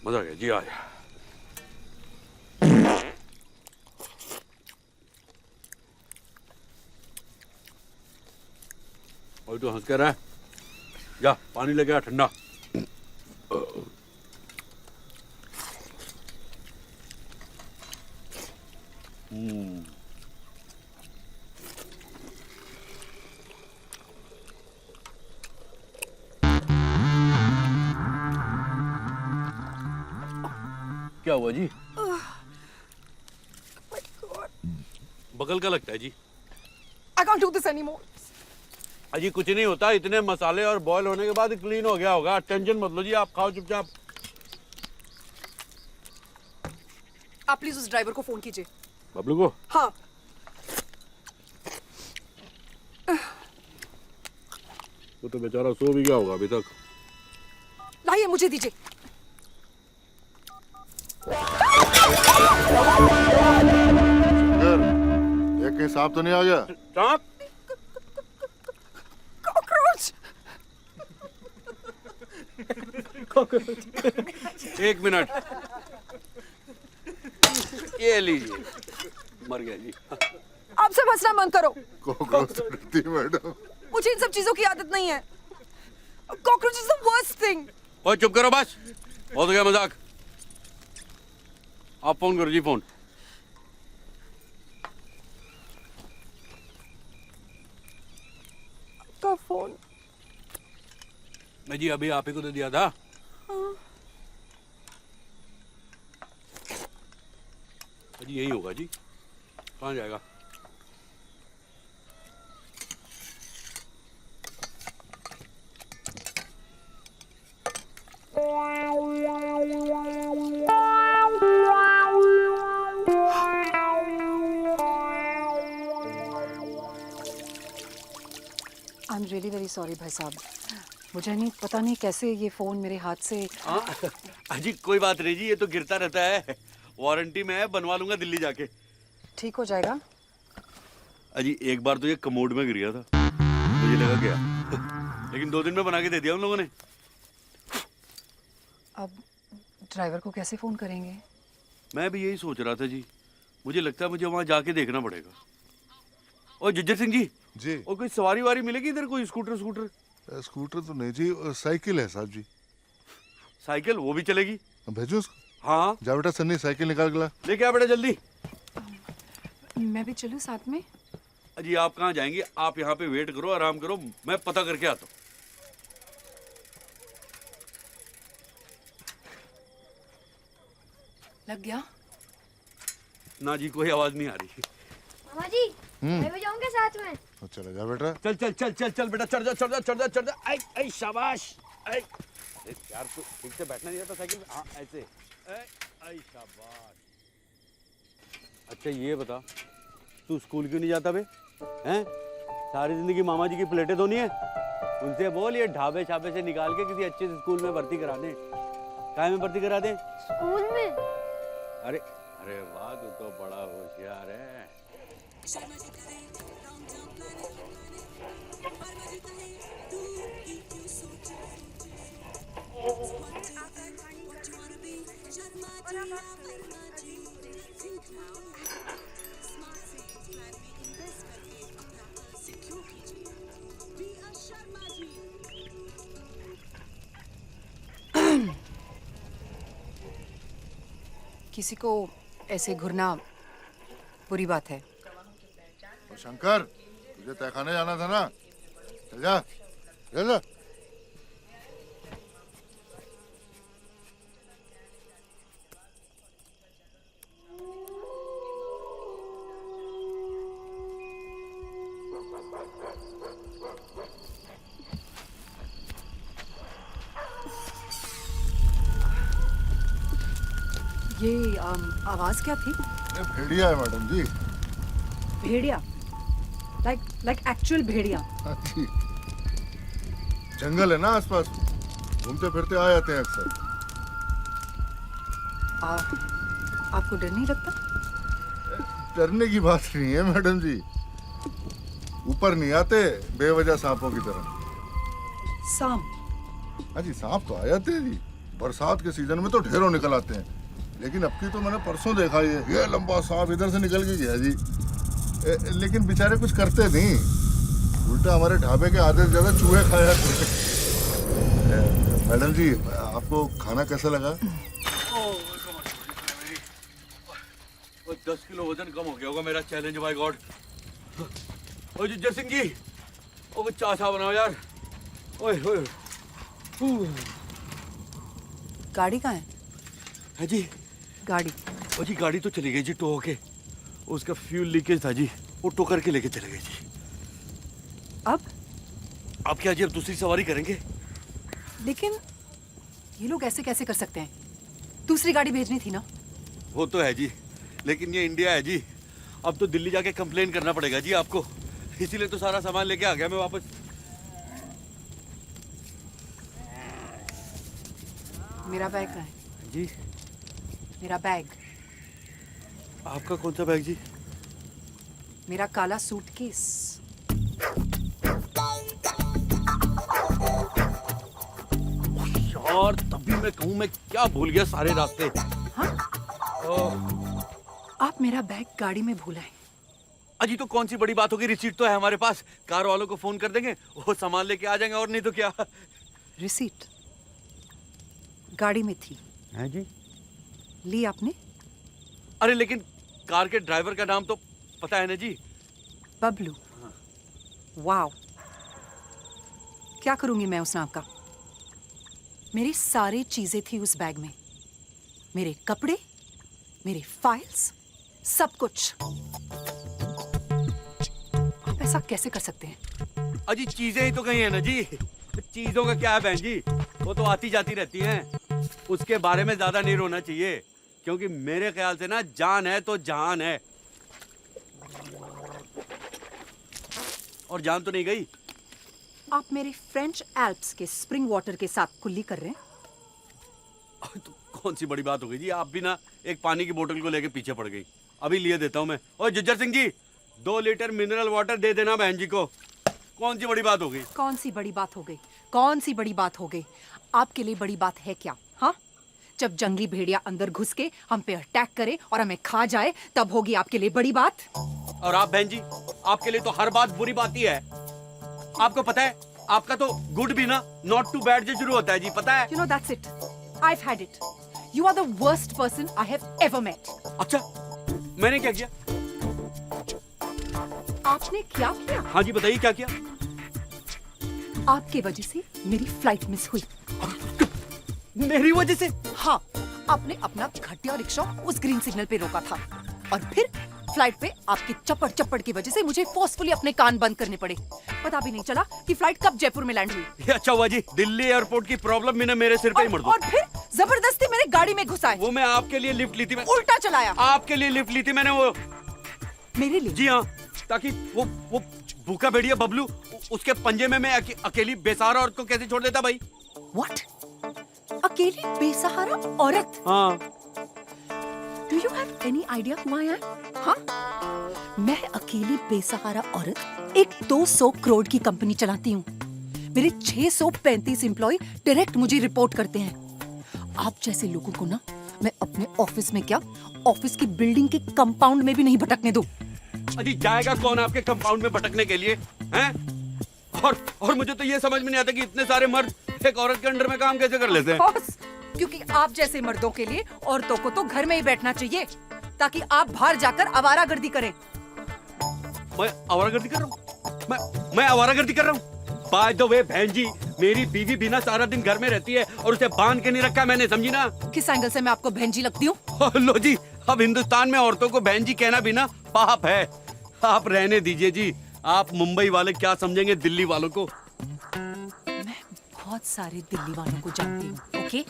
मजा आ गया जी आज। और तो हंस कर रहा है, जा पानी लेके आ ठंडा। क्या हुआ जी? बगल का लगता है जी। I can't do this anymore. अजी कुछ नहीं होता, इतने मसाले और बॉईल होने के बाद क्लीन हो गया होगा। टेंशन मत लो जी, आप खाओ चुपचाप। आप प्लीज उस ड्राइवर को फोन कीजिए। बबलू को? हाँ। वो तो बेचारा सो भी गया होगा अभी तक। लाइए, मुझे दीजिए। एक कहीं सांप तो नहीं आ गया? सांप? कॉकरोच। एक मिनट, ये लीजिए, मर गया जी। आप सब हंसना बंद करो। कॉकरोच से डरती है मैडम। मुझे इन सब चीजों की आदत नहीं है। Cockroach is the worst thing. और चुप करो बस, बहुत हो गया मजाक। आप फोन करो जी, फोन। का फोन? मैं जी अभी आप ही को दे दिया था। जी यही होगा जी, कहाँ जाएगा? I am really very sorry भाई साहब, मुझे नहीं पता नहीं कैसे ये फोन मेरे हाथ से। अजी कोई बात नहीं जी, ये तो गिरता रहता है, वारंटी में है, बनवा लूंगा दिल्ली जाके। ठीक हो जाएगा। अजी एक बार तो ये कमोड में गिर गया था, मुझे लगा क्या लेकिन 2 दिन में बना के दे दिया उन लोगों ने। अब ड्राइवर को कैसे फोन करेंगे? मैं भी यही सोच रहा था जी, मुझे लगता है मुझे वहां जाके देखना पड़ेगा। और जिज्जर सिंह जी जी, और कोई सवारी वारी मिलेगी इधर, कोई स्कूटर? स्कूटर तो नहीं जी, साइकिल है साहब जी। साइकिल वो भी चलेगी? भेजो उसको। हाँ जा बेटा सन्नी, साइकिल निकाल के ला। लेके आ बेटा जल्दी। मैं भी चलूं साथ में? अजी आप कहाँ जाएंगे, आप यहाँ पे वेट करो, आराम करो, मैं पता करके आता हूँ। लग गया? ना जी कोई आवाज नहीं आ रही। मामा जी मैं भी जाऊंगा साथ में। तो चले जा बेटा। चल चल चल चल चल बेटा, चढ़ जा चढ़ जा चढ़ जा चढ़ जा। आई आई शाबाश। आई यार तू ठीक से बैठना नहीं आता साइकिल में। हाँ ऐसे। आई शाबाश। अच्छा ये बता, तू स्कूल क्यों नहीं जाता बे? हैं? सारी जिंदगी मामा जी की प्लेटें धोनी है? उनसे बोल ये ढाबे छाबे से निकाल के किसी अच्छे से स्कूल में भर्ती करा दें। काय में भर्ती करा दें? स्कूल में। अरे अरे वाह, तू तो बड़ा होशियार है। किसी को ऐसे घुरना बुरी बात है। और शंकर, तुझे तहखाने जाना था ना, चल जा, चल जा। ये आवाज क्या थी? ये भेड़िया है मैडम जी। भेड़िया? लाइक एक्चुअल भेड़िया? हाँ जी, जंगल है ना आसपास, घूमते फिरते आ जाते हैं अक्सर। आपको डर नहीं लगता? डरने की बात नहीं है मैडम जी, ऊपर नहीं आते बेवजह सांपों की तरह। सांप? हाँ जी, सांप तो आ जाते हैं जी, बरसात के सीजन में तो ढेरों निकल आते हैं, लेकिन अब की तो मैंने परसों देखा ये लंबा सांप इधर से निकल के गया जी। लेकिन बेचारे कुछ करते नहीं, उल्टा हमारे ढाबे के आधे से ज्यादा चूहे खाया करते। मैडम जी, आपको खाना कैसा लगा? 10 किलो वजन कम हो गया होगा मेरा, चैलेंज बाय गॉड। ओ जिज्जर सिंह जी, ओ कुछ चाय बनाओ यार। ओए ओए, गाड़ी कहाँ है? है जी गाड़ी? ओ जी गाड़ी तो चली गई जी, टो होके। उसका फ्यूल लीकेज था जी, वो टो करके लेके चले गए जी। अब क्या जी, अब दूसरी सवारी करेंगे। लेकिन ये लोग ऐसे कैसे कर सकते हैं? दूसरी गाड़ी भेजनी थी ना। वो तो है जी, लेकिन ये इंडिया है जी, अब तो दिल्ली जाके कंप्लेन करना पड़ेगा जी आपको, इसीलिए तो सारा सामान लेके आ गया मैं वापस। मेरा बैग कहाँ है? जी मेरा बैग। आपका कौन सा बैग जी? मेरा काला सूटकेस। यार तभी मैं कहूँ, मैं क्या भूल गया सारे रास्ते। हाँ? आप मेरा बैग गाड़ी में भूला है। अजी तो कौन सी बड़ी बात होगी, रिसीट तो है हमारे पास, कार वालों को फोन कर देंगे, वो सामान लेके आ जाएंगे, और नहीं तो क्या। रिसीट गाड़ी में थी। हैं जी? ली आपने? अरे लेकिन कार के ड्राइवर का नाम तो पता है ना जी? बबलू। वाओ, क्या करूंगी मैं उस नाम का? मेरी सारी चीजें थी उस बैग में, मेरे कपड़े, मेरे फाइल्स, सब कुछ। आप ऐसा कैसे कर सकते हैं? अजी चीजें ही तो गई है ना जी, चीजों का क्या है बहन जी, वो तो आती जाती रहती हैं, उसके बारे में ज्यादा नहीं रोना चाहिए, क्योंकि मेरे ख्याल से ना जान है तो जहान है, और जान तो नहीं गई। आप मेरे फ्रेंच एल्प्स के स्प्रिंग वाटर के साथ कुल्ली कर रहे हैं? तो कौन सी बड़ी बात हो गई जी, आप भी ना एक पानी की बोतल को लेके पीछे पड़ गई। अभी लिए देता हूँ मैं। और जिज्जर Singh ji, 2 litre mineral water दे देना बहन जी को। कौन सी बड़ी बात हो गई? कौन सी बड़ी बात हो गई? कौन सी बड़ी बात हो गई? आपके लिए बड़ी बात है क्या? हाँ, जब जंगली भेड़िया अंदर घुस के हम पे अटैक करे और हमें खा जाए, तब होगी आपके लिए बड़ी बात। और आप बहन जी, आपके लिए तो हर बात बुरी बात ही है। आपको पता है, आपका तो गुड भी ना नॉट टू बैड से शुरू होता है जी, पता है? You know, that's it. I've had it. You are the worst person I have ever met. अच्छा, मैंने क्या किया? आपने क्या किया? हाँ जी बताइए, क्या किया? आपके वजह से मेरी फ्लाइट मिस हुई। मेरी वजह से? हाँ, आपने अपना घटिया रिक्शा उस ग्रीन सिग्नल पे रोका था, और फिर फ्लाइट पे आपकी चप्पड़ चप्पड़ की वजह से मुझे फोर्सफुली अपने कान बंद करने पड़े। पता भी नहीं चला कि फ्लाइट कब जयपुर में लैंड हुई। अच्छा हुआ जी, दिल्ली एयरपोर्ट की प्रॉब्लम भी ना मेरे सिर पे ही मर दो। और फिर जबरदस्ती मेरे गाड़ी में घुसाए। वो मैं आपके लिए लिफ्ट ली थी, मैं उल्टा चलाया। आपके लिए लिफ्ट ली थी मैंने, वो मेरे लिए? जी हाँ, ताकि वो भूखा भेड़िया बबलू, उसके पंजे में मैं अकेली बेसहारा औरत को कैसे छोड़ देता भाई? What? अकेली बेसहारा औरत? हाँ। Do you have any idea who I am? हाँ? मैं अकेली बेसहारा औरत एक 200 करोड़ की कंपनी चलाती हूँ। मेरे 635 एम्प्लॉय डायरेक्ट मुझे रिपोर्ट करते हैं। आप जैसे लोगों को ना मैं अपने ऑफिस में क्या, ऑफिस की बिल्डिंग के कंपाउंड में भी नहीं भटकने दूँ। अजी जाएगा कौन आपके कंपाउंड में भटकने के लिए, हैं? और मुझे तो ये समझ में नहीं आता कि इतने सारे मर्द एक औरत के अंडर में काम कैसे कर लेते हैं? क्योंकि आप जैसे मर्दों के लिए औरतों को तो घर में ही बैठना चाहिए, ताकि आप बाहर जाकर आवारागर्दी करें। मैं आवारागर्दी कर रहा हूँ? मैं आवारागर्दी कर रहा हूँ? बाय द वे बहन जी, मेरी बीवी भी ना सारा दिन घर में रहती है और उसे बांध के नहीं रखा मैंने, समझी ना? किस एंगल से मैं आपको बहन जी लगती हूँ? लो जी, अब हिंदुस्तान में औरतों को बहन जी कहना भी ना पाप है। आप रहने दीजिए जी, आप मुंबई वाले क्या समझेंगे दिल्ली वालों को? मैं बहुत सारे दिल्ली वालों को जानती हूँ, ओके?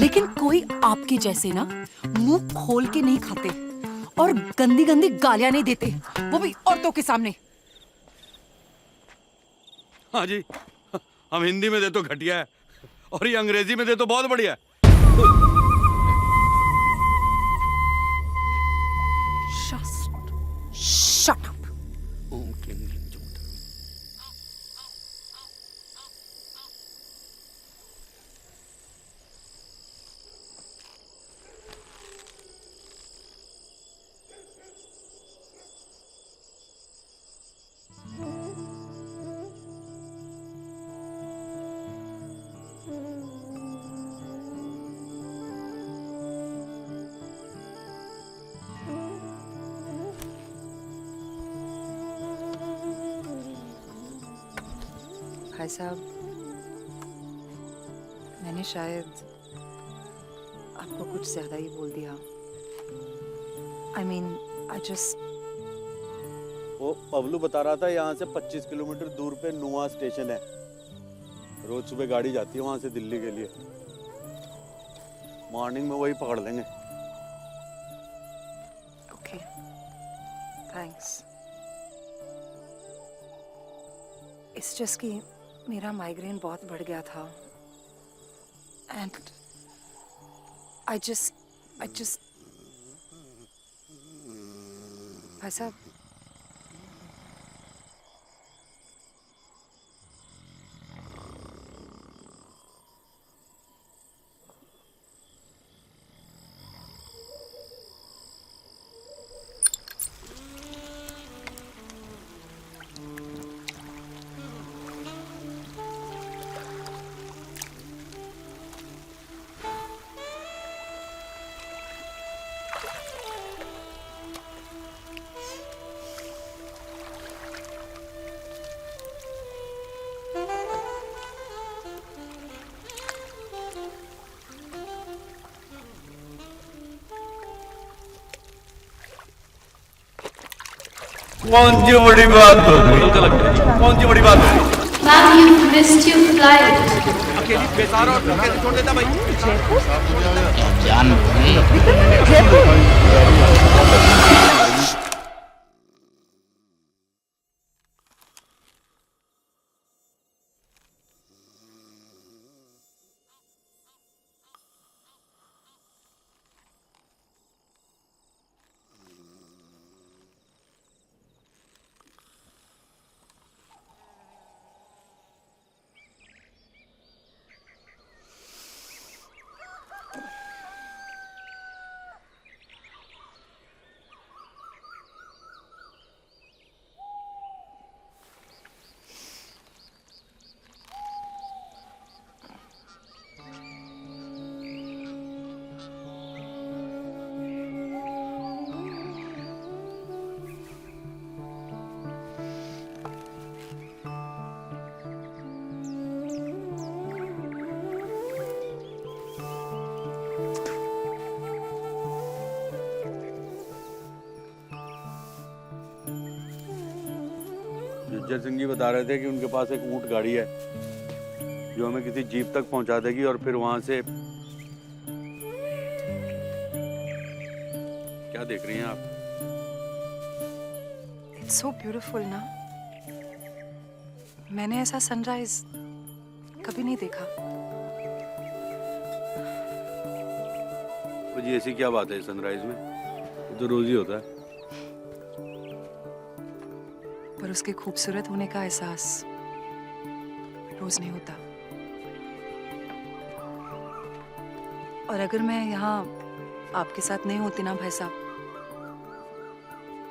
लेकिन कोई आपके जैसे ना मुंह खोल के नहीं खाते और गंदी गंदी गालियां नहीं देते, वो भी औरतों के सामने। हाँ जी, हम हिंदी में दे तो घटिया है, और ये अंग्रेजी में दे तो बहुत बढ़िया है। Just shut up. ओम क्लीं ग्लीं जुमुट। भाई साहब, मैंने शायद आपको कुछ ज्यादा ही बोल दिया। I mean, I just... वो पवलू बता रहा था यहाँ से 25 किलोमीटर दूर पे नुआ स्टेशन है। रोज सुबह गाड़ी जाती है वहाँ से दिल्ली के लिए। मॉर्निंग में वही पकड़ लेंगे। Okay. Thanks. It's just कि मेरा माइग्रेन बहुत बढ़ गया था and I just भाई साहब, कौन सी बड़ी बात हो गई? कौन सी बड़ी बात हो गई? Ma'am, you missed your flight. अकेली बेसारा और कैसे छोड़ देता भाई? जान जय सिंह जी बता रहे थे कि उनके पास एक ऊंट गाड़ी है जो हमें किसी जीप तक पहुंचा देगी और फिर वहां से क्या देख रही हैं आप? It's so beautiful ना। मैंने ऐसा सनराइज कभी नहीं देखा। तो जी ऐसी क्या बात है सनराइज में? वो तो रोज ही होता है। पर उसके खूबसूरत होने का एहसास रोज नहीं होता। और अगर मैं यहाँ आपके साथ नहीं होती ना भाई साहब,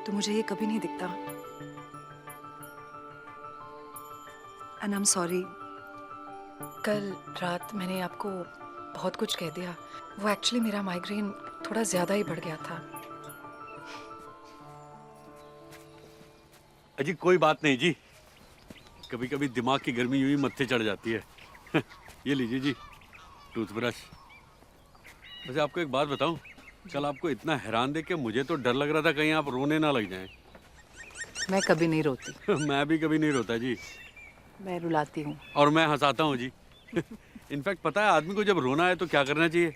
तो मुझे ये कभी नहीं दिखता। एंड आई एम सॉरी, कल रात मैंने आपको बहुत कुछ कह दिया। वो एक्चुअली मेरा माइग्रेन थोड़ा ज्यादा ही बढ़ गया था। अजी कोई बात नहीं जी, कभी कभी दिमाग की गर्मी यूं ही मत्थे चढ़ जाती है। ये लीजिए जी टूथब्रश। वैसे आपको एक बात बताऊं, कल आपको इतना हैरान देख के मुझे तो डर लग रहा था कहीं आप रोने ना लग जाएं। मैं कभी नहीं रोती। मैं भी कभी नहीं रोता जी। मैं रुलाती हूँ। और मैं हंसाता हूँ जी। इनफैक्ट पता है आदमी को जब रोना है तो क्या करना चाहिए?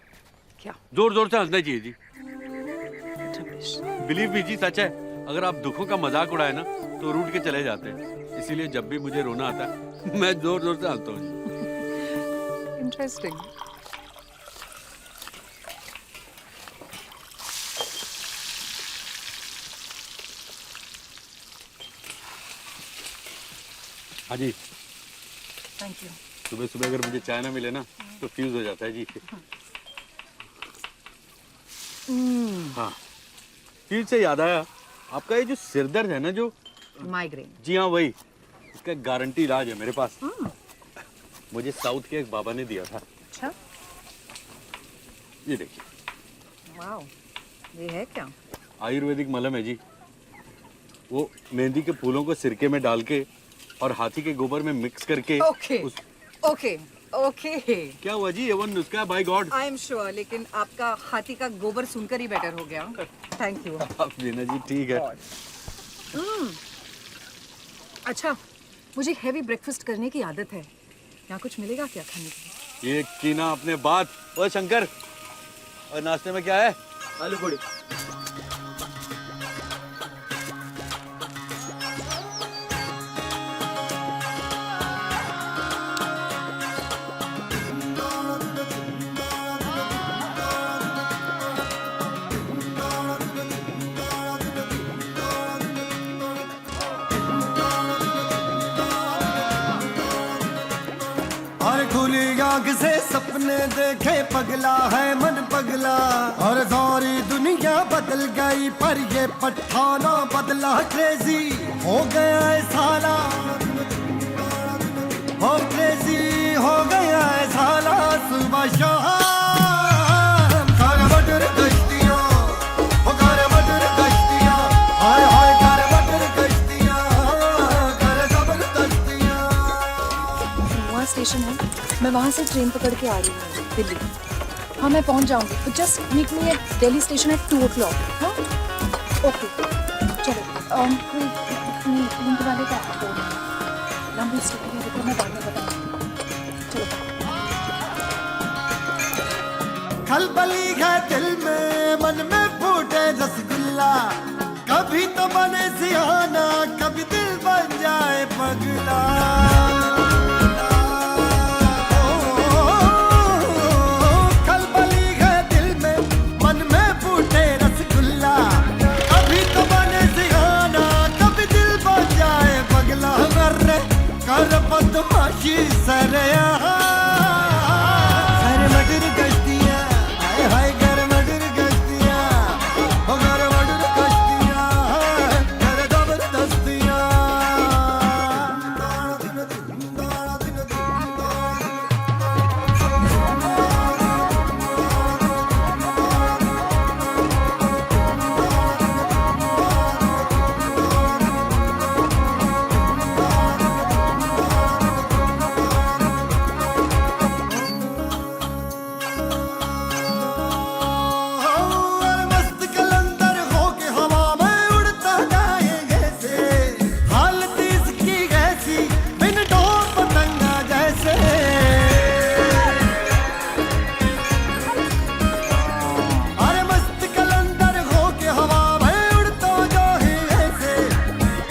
क्या? जोर जोर से हंसना चाहिए जी। बिलीव मी जी, सच है। अगर आप दुखों का मजाक उड़ाए ना तो रूठ के चले जाते हैं। इसीलिए जब भी मुझे रोना आता है मैं जोर जोर से हंसता हूँ जी। इंटरेस्टिंग। हाँ जी, थैंक यू। सुबह सुबह अगर मुझे चाय ना मिले ना तो फ्यूज हो जाता है जी। हाँ, फ्यूज से याद आया, आपका ये जो सिर दर्द है ना, जो माइग्रेन। जी हाँ वही, इसका गारंटी इलाज है मेरे पास। मुझे साउथ के एक बाबा ने दिया था। अच्छा, ये देखिए। वाओ, ये है क्या? आयुर्वेदिक मलहम है जी। वो मेहंदी के फूलों को सिरके में डाल के और हाथी के गोबर में मिक्स करके ओके ओके ओके। क्या हुआ जी, ये वो नुस्खा है, by god. I am sure, लेकिन आपका हाथी का गोबर सुनकर ही बेटर हो गया। Thank you. आप लेना जी, ठीक है। अच्छा, मुझे हैवी ब्रेकफास्ट करने की आदत है, यहाँ कुछ मिलेगा क्या खाने के लिए? ये की ना अपने बात। ओ शंकर, और नाश्ते में क्या है? आलू पूड़ी। और खुली आंख से सपने देखे पगला है मन पगला, और सारी दुनिया बदल गई पर ये पठाना बदला क्रेजी हो गया है साला, हो क्रेजी हो गया है साला। सुबह शाम घर मटर कश्तियाँ, हो घर मटर कश्तियाँ, हाय हाय घर मटर कश्तियाँ, घर जबरदस्तियाँ। वहाँ स्टेशन है, मैं वहाँ से ट्रेन पकड़ के आ रही हूँ दिल्ली। हाँ, मैं पहुँच जाऊँगी, तो just meet me at Delhi station at 2 o'clock। हाँ, ओके, चलो। कोई लिंक वाले का आपको लंबी स्टोरी है, तो मैं बाद में बताऊँगी। चलो। खलबली है दिल में, मन में फूटे रसगुल्ला, कभी तो बने सियाना, कभी दिल बन जाए पगला। खलबली है दिल में, मन में फूटे रसगुल्ला, कभी तो बने सियाना, कभी दिल बन जाए पगला। कर बदमाशी सरेया, सर मगर गश्तियाँ, हाय हाय घर मगर गश्तियाँ, हो घर मगर गश्तियाँ, घर जबरदस्तियाँ। मस्त कलंदर होके हवा में उड़ता जाएंगे से, हालत इसकी ऐसी बिन डोर पतंगा जैसे। अरे मस्त कलंदर होके हवा में उड़ता जाएंगे से,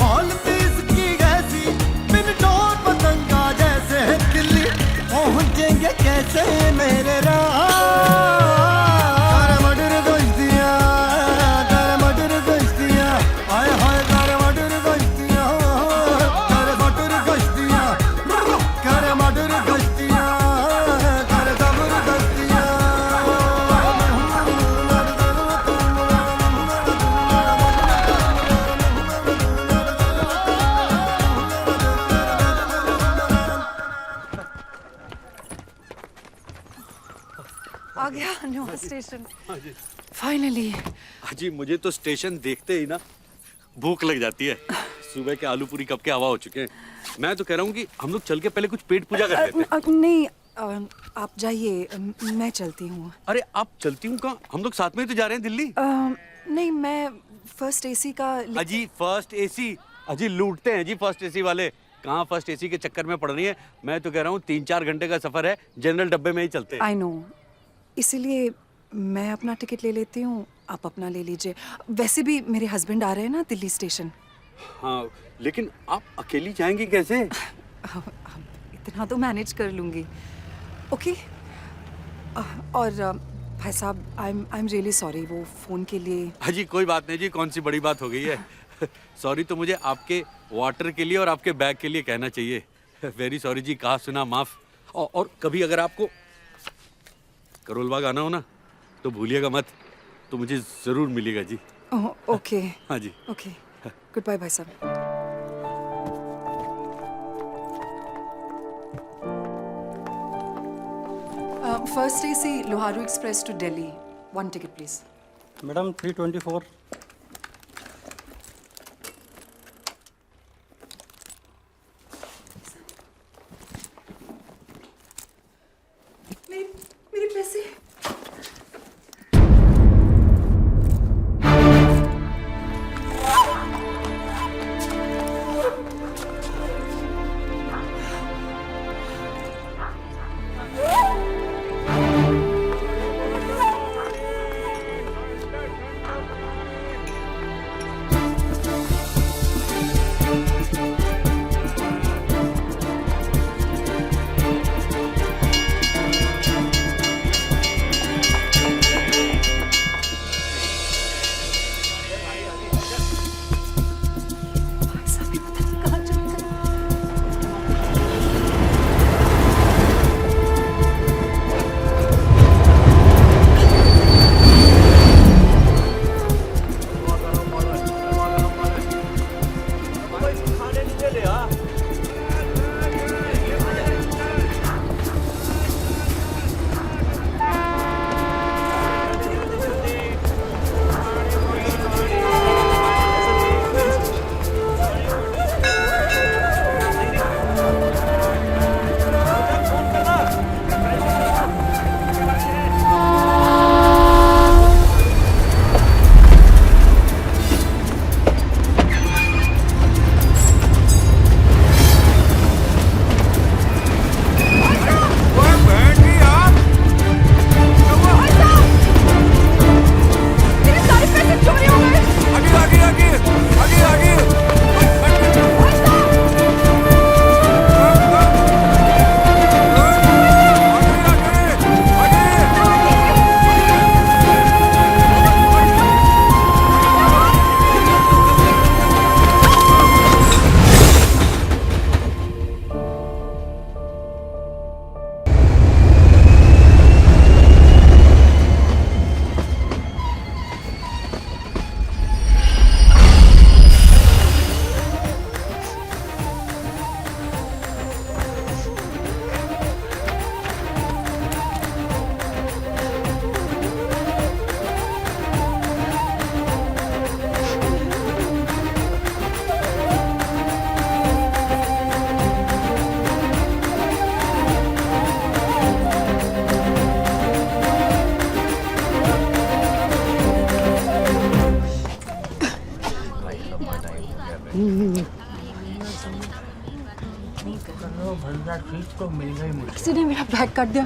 हालत इसकी ऐसी बिन डोर पतंगा जैसे। दिल्ली पहुंचेंगे कैसे मेरे राह, आ गया न्यू स्टेशन हाँ जी। फाइनली। जी, मुझे तो स्टेशन देखते ही ना भूख लग जाती है। सुबह के आलू पूरी कब के हवा हो चुके हैं। मैं तो कह रहा हूँ कि हम लोग चल के पहले कुछ पेट पूजा कर लेते हैं। नहीं, आप जाइए, मैं चलती हूँ। अरे आप चलती हूँ कहाँ? हम लोग साथ में ही तो जा रहे हैं दिल्ली। नहीं, मैं फर्स्ट एसी का। अजी फर्स्ट एसी, अजी लूटते हैं जी फर्स्ट एसी वाले। कहाँ फर्स्ट एसी के चक्कर में पड़ रही है। मैं तो कह रहा हूँ 3-4 घंटे का सफर है, जनरल डब्बे में ही चलते हैं। आई नो, इसीलिए मैं अपना टिकट ले लेती हूँ, आप अपना ले लीजिए। वैसे भी मेरे हस्बैंड आ रहे हैं ना दिल्ली स्टेशन। हाँ, लेकिन आप अकेली जाएंगी कैसे? इतना तो मैनेज कर लूँगी। ओके। और भाई साहब, आई एम रियली सॉरी वो फ़ोन के लिए। हाँ जी, कोई बात नहीं जी, कौन सी बड़ी बात हो गई है। सॉरी तो मुझे आपके वाटर के लिए और आपके बैग के लिए कहना चाहिए। वेरी सॉरी जी, कहा सुना माफ। और कभी अगर आपको करोलबाग आना हो ना तो भूलिएगा मत, तो मुझे जरूर मिलेगा जी। ओके। हाँ जी। ओके, गुड बाय भाई साहब। First AC Loharu Express to Delhi. One ticket, please. Madam 324। मेरे पैसे। किसी ने मेरा बैग काट दिया,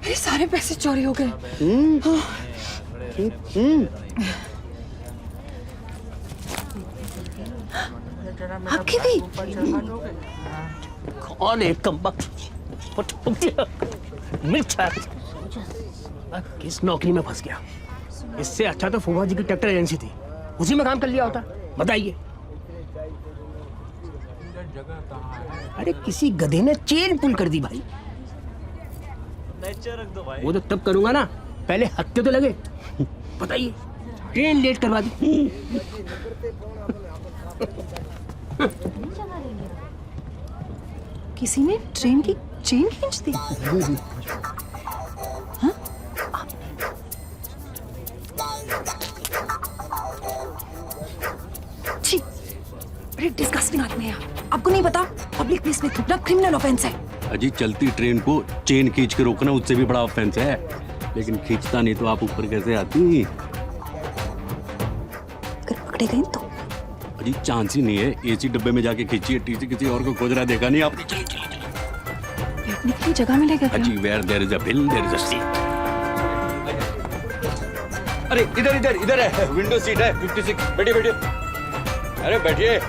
मेरे सारे पैसे चोरी हो गए। आपके भी? कौन है किस नौकरी में फंस गया? इससे अच्छा तो फूफा जी की ट्रैक्टर एजेंसी थी, उसी में काम कर लिया होता। बताइए। अरे किसी गधे ने चेन पुल कर दी भाई। वो तो तब करूंगा ना, पहले हत्ते तो लगे। बताइए, ट्रेन लेट करवा दी। किसी ने ट्रेन की चेन खींच दी। हाँ? छी, बड़े डिस्गस्टिंग आदमी है आप। आपको नहीं पता, पब्लिक प्लेस में थूकना क्रिमिनल ऑफेंस है। अजी चलती ट्रेन को चेन खींच के रोकना उससे भी बड़ा ऑफेंस है, लेकिन खींचता नहीं तो आप ऊपर कैसे आती? अगर पकड़े गए तो? अजी चांस ही नहीं है, एसी डब्बे में जाके खींचिए, टीसी किसी और को खोज रहा देखा नहीं आपने? बैठने के लिए जगह मिलेगा क्या? अजी where there is a bill there is a seat. अरे इधर इधर इधर है, विंडो सीट है 56। बैठिए बैठिए, अरे बैठिए।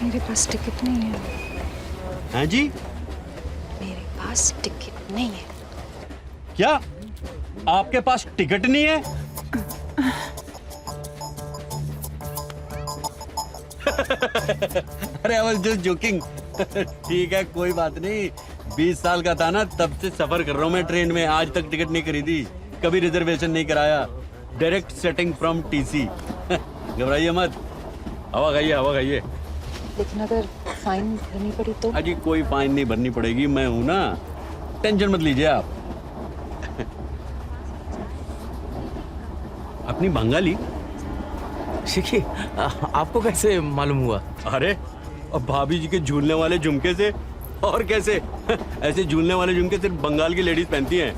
मेरे पास टिकट नहीं है। हैं जी? मेरे पास टिकट नहीं है। क्या आपके पास टिकट नहीं है? अरे आई वाज जस्ट जोकिंग। ठीक है, कोई बात नहीं। 20 साल का था ना, तब से सफर कर रहा हूँ मैं ट्रेन में। आज तक टिकट नहीं खरीदी, कभी रिजर्वेशन नहीं कराया, डायरेक्ट सेटिंग फ्रॉम टीसी। घबराइए मत, हवा खाइए, हवा खाइए। लेकिन अगर फाइन भरनी पड़ी तो? अजी कोई फाइन नहीं भरनी पड़ेगी, मैं हूं ना, टेंशन मत लीजिए आप। अपनी बंगाली शिखी, आपको कैसे मालूम हुआ? अरे अब भाभी जी के झूलने वाले झुमके से, और कैसे? ऐसे झूलने वाले झुमके सिर्फ बंगाल की लेडीज पहनती हैं।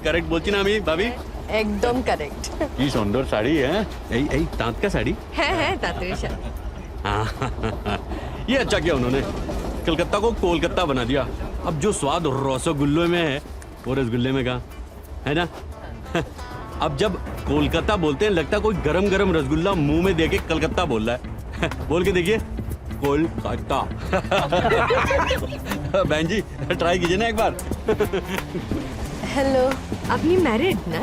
करेक्ट बोलती ना अमी भाभी? एकदम करेक्ट। की सुंदर साड़ी है, यही तांत का साड़ी है तांत्रिक। ये अच्छा किया उन्होंने, कलकत्ता को कोलकाता बना दिया। अब जो स्वाद रसगुल्ले में है वो रसगुल्ले में कहाँ है ना। अब जब कोलकाता बोलते हैं लगता कोई गरम गरम रसगुल्ला मुंह में देके कलकत्ता बोल रहा है। बोल के देखिए, कोलकाता। बहन जी ट्राई कीजिए ना एक बार। हेलो, আপনি ম্যারিড না?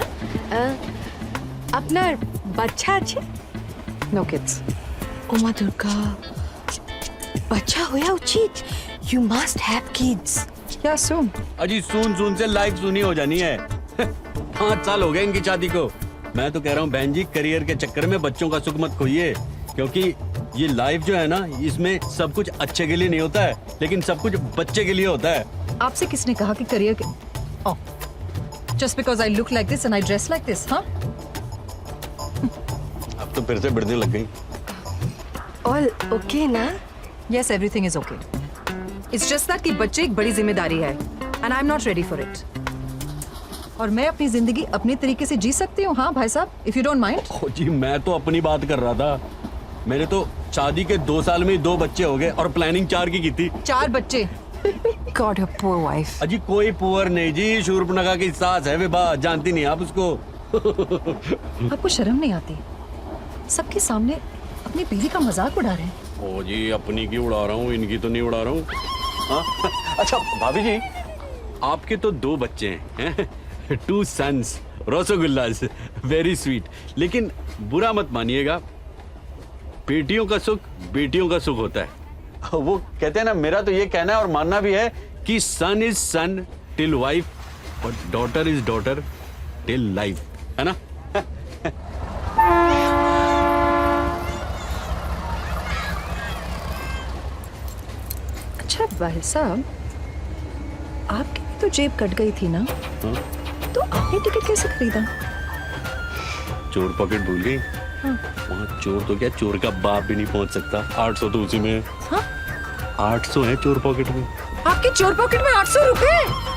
আপনার বাচ্চা আছে? No kids. ও মা দুর্গা, বাচ্চা হওয়া উচিত। You must have kids. Yeah, soon. अजी सुन से लाइफ सुनी हो जानी है। 5 साल हो गए इनकी शादी को। मैं तो कह रहा हूँ बहन जी, करियर के चक्कर में बच्चों का सुख मत खोइए, क्योंकि ये लाइफ जो है ना, इसमें सब कुछ अच्छे के लिए नहीं होता है, लेकिन सब कुछ बच्चे के लिए होता है। आपसे किसने कहा कि करियर के? Oh, just because I look like this and I dress like this, huh? अब तो फिर से बढ़ने लग गई। All okay ना? Yes, everything is okay. It's just that कि बच्चे एक बड़ी जिम्मेदारी है, and I'm not ready for it. और मैं अपनी जिंदगी अपने तरीके से जी सकती हूँ, हाँ भाई साहब, if you don't mind. ओ जी, मैं तो अपनी बात कर रहा था। मेरे तो शादी के 2 साल में ही 2 बच्चे हो गए और प्लानिंग 4 की थी। 4 बच्चे? God, your poor wife. अजी कोई पुअर नहीं जी, शूर्पणखा की सास है विभा, जानती नहीं आप उसको। आपको शर्म नहीं आती? सबके सामने अपनी बीवी का मजाक उड़ा रहे हैं। ओ जी, अपनी की उड़ा रहा हूँ, इनकी तो नहीं उड़ा रहा हूँ। अच्छा भाभी जी, आपके तो 2 बच्चे हैं, 2 सन्स, रसगुल्लास, वेरी स्वीट। लेकिन बुरा मत मानिएगा, बेटियों का सुख बेटियों का सुख होता है। वो कहते हैं ना, मेरा तो ये कहना है और मानना भी है कि son is son till wife, but daughter is daughter till life, है ना। अच्छा भाई साहब, आपकी भी तो जेब कट गई थी ना? हाँ? तो आपने टिकट कैसे खरीदा? चोर पॉकेट भूल गई। हाँ। वहाँ चोर तो क्या, चोर का बाप भी नहीं पहुंच सकता। 800 तो उसी में है। हाँ? 800 है चोर पॉकेट में। आपके चोर पॉकेट में 800 रुपए?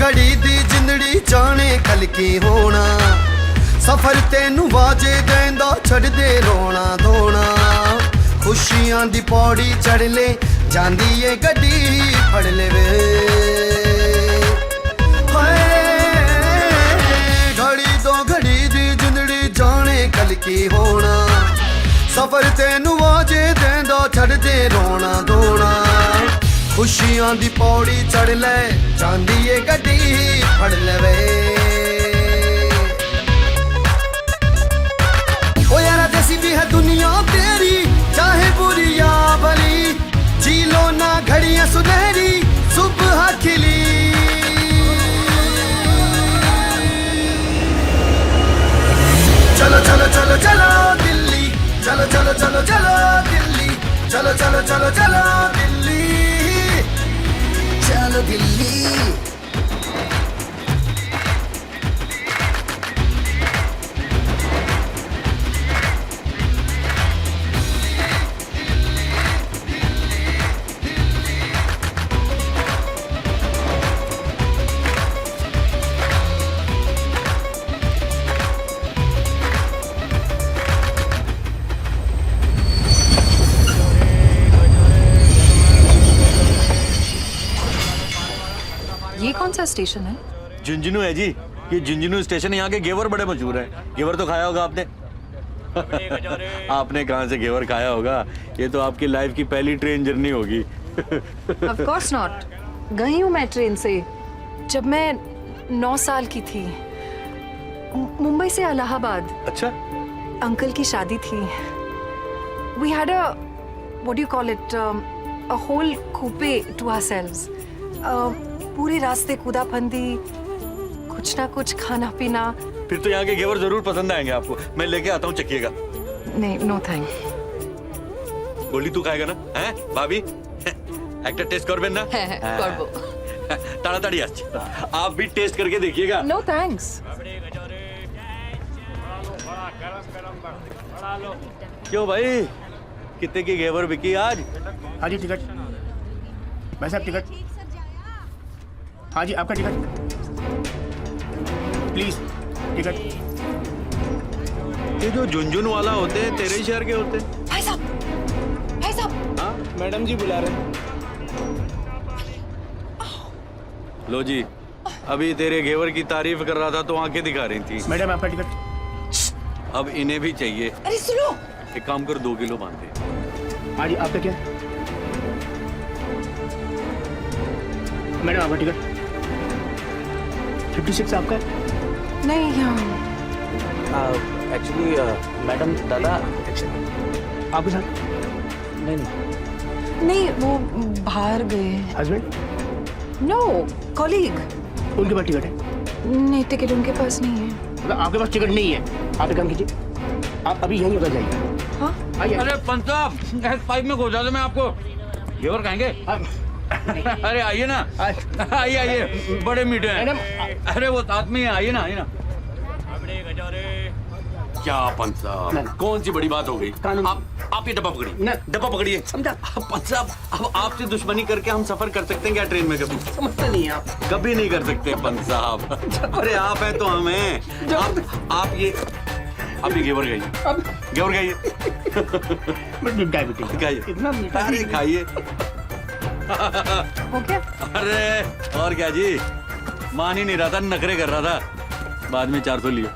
घड़ी दी जिंदड़ी जाने कल की होना, सफर तेनू वाजे देंदा छड़ दे रोना धोना। खुशियां दी पौड़ी चढ़ ले जांदी ये गड्डी फड़ ले वे। घड़ी दो घड़ी दी जिंदड़ी जाने कल की होना, सफर तेनू वाजे देंदा छड़ दे रोना धोना। खुशियां दी पौड़ी चढ़ ले जांदी ये गड्डी फड़ लेवे। ओ यारा जैसी भी है दुनिया तेरी, चाहे बुरी या भली, जी लो ना घड़ियां सुनहरी सुबह खिली। चलो चलो चलो चलो दिल्ली, चलो चलो चलो चलो दिल्ली, चलो चलो चलो चलो दिल्ली, चलो दिल्ली। सा स्टेशन है? झुंझुनू है जी। ये झुंझुनू स्टेशन, यहाँ के घेवर बड़े मशहूर हैं। घेवर तो खाया होगा आपने। आपने कहाँ से घेवर खाया होगा? ये तो आपकी लाइफ की पहली ट्रेन जर्नी होगी। Of course not. गई हूँ मैं ट्रेन से जब मैं 9 साल की थी, मुंबई से इलाहाबाद। अच्छा। अंकल की शादी थी। We had a, what do you call it, a whole coupe to ourselves. पूरे रास्ते कूदा फंदी, कुछ ना कुछ खाना पीना। फिर तो यहाँ के घेवर जरूर पसंद आएंगे आपको। मैं लेके आता हूँ, चखिएगा। नहीं, नो थैंक। गोली तू खाएगा ना? हैं भाभी? একটা টেস্ট করবেন না? হ্যাঁ করব। তাড়াতাড়ি আসছে। आप भी टेस्ट करके देखिएगा। No thanks. क्यों भाई, कितने की घेवर बिकी आज? हाँ जी टिकट। भाई साहब टिकट। हाँ जी आपका टिकट प्लीज। टिकट। ये जो झुंझुनू वाला होते हैं तेरे ही शहर के होते हैं? भाई साहब, भाई साहब। हाँ मैडम जी बुला रहे हैं। लो जी, अभी तेरे घेवर की तारीफ कर रहा था तो आंखें दिखा रही थी। मैडम आपका टिकट। अब इन्हें भी चाहिए। अरे सुनो, एक काम कर, 2 किलो बांध दे। हाँ जी आपका क्या? मैडम आपका टिकट 56 आपका है? नहीं एक्चुअली मैडम दादा आपके साथ? नहीं, वो बाहर गए। हस्बैंड? No, colleague. उनके पास टिकट है? नहीं, टिकट उनके पास नहीं है। मतलब आपके पास टिकट नहीं है? आप एक काम कीजिए, आप अभी यहीं उतर जाइए। हाँ? आइए। अरे पंच साहब, S5 में घुसा दो, मैं आपको घेवर खाएंगे। अरे आइए ना, आइए आइए, बड़े मीठे हैं। अरे वो साथ में आइए ना, आइए ना। क्या पंच साहब, कौन सी बड़ी बात हो गई? आप ये डब्बा पकड़िए, डब्बा पकड़िए। पंच साहब, अब आपसे दुश्मनी करके हम सफर कर सकते हैं क्या ट्रेन में? कभी समझते नहीं आप। कभी नहीं कर सकते पंच साहब। अरे आप हैं तो हम हैं। आप ये घेवर खाइए, घेवर खाइए। डायबिटीज खाइए, इतना मीठा? अरे खाइए। ओके। अरे और क्या जी, मान ही नहीं रहा था, नखरे कर रहा था। बाद में 400 लिए।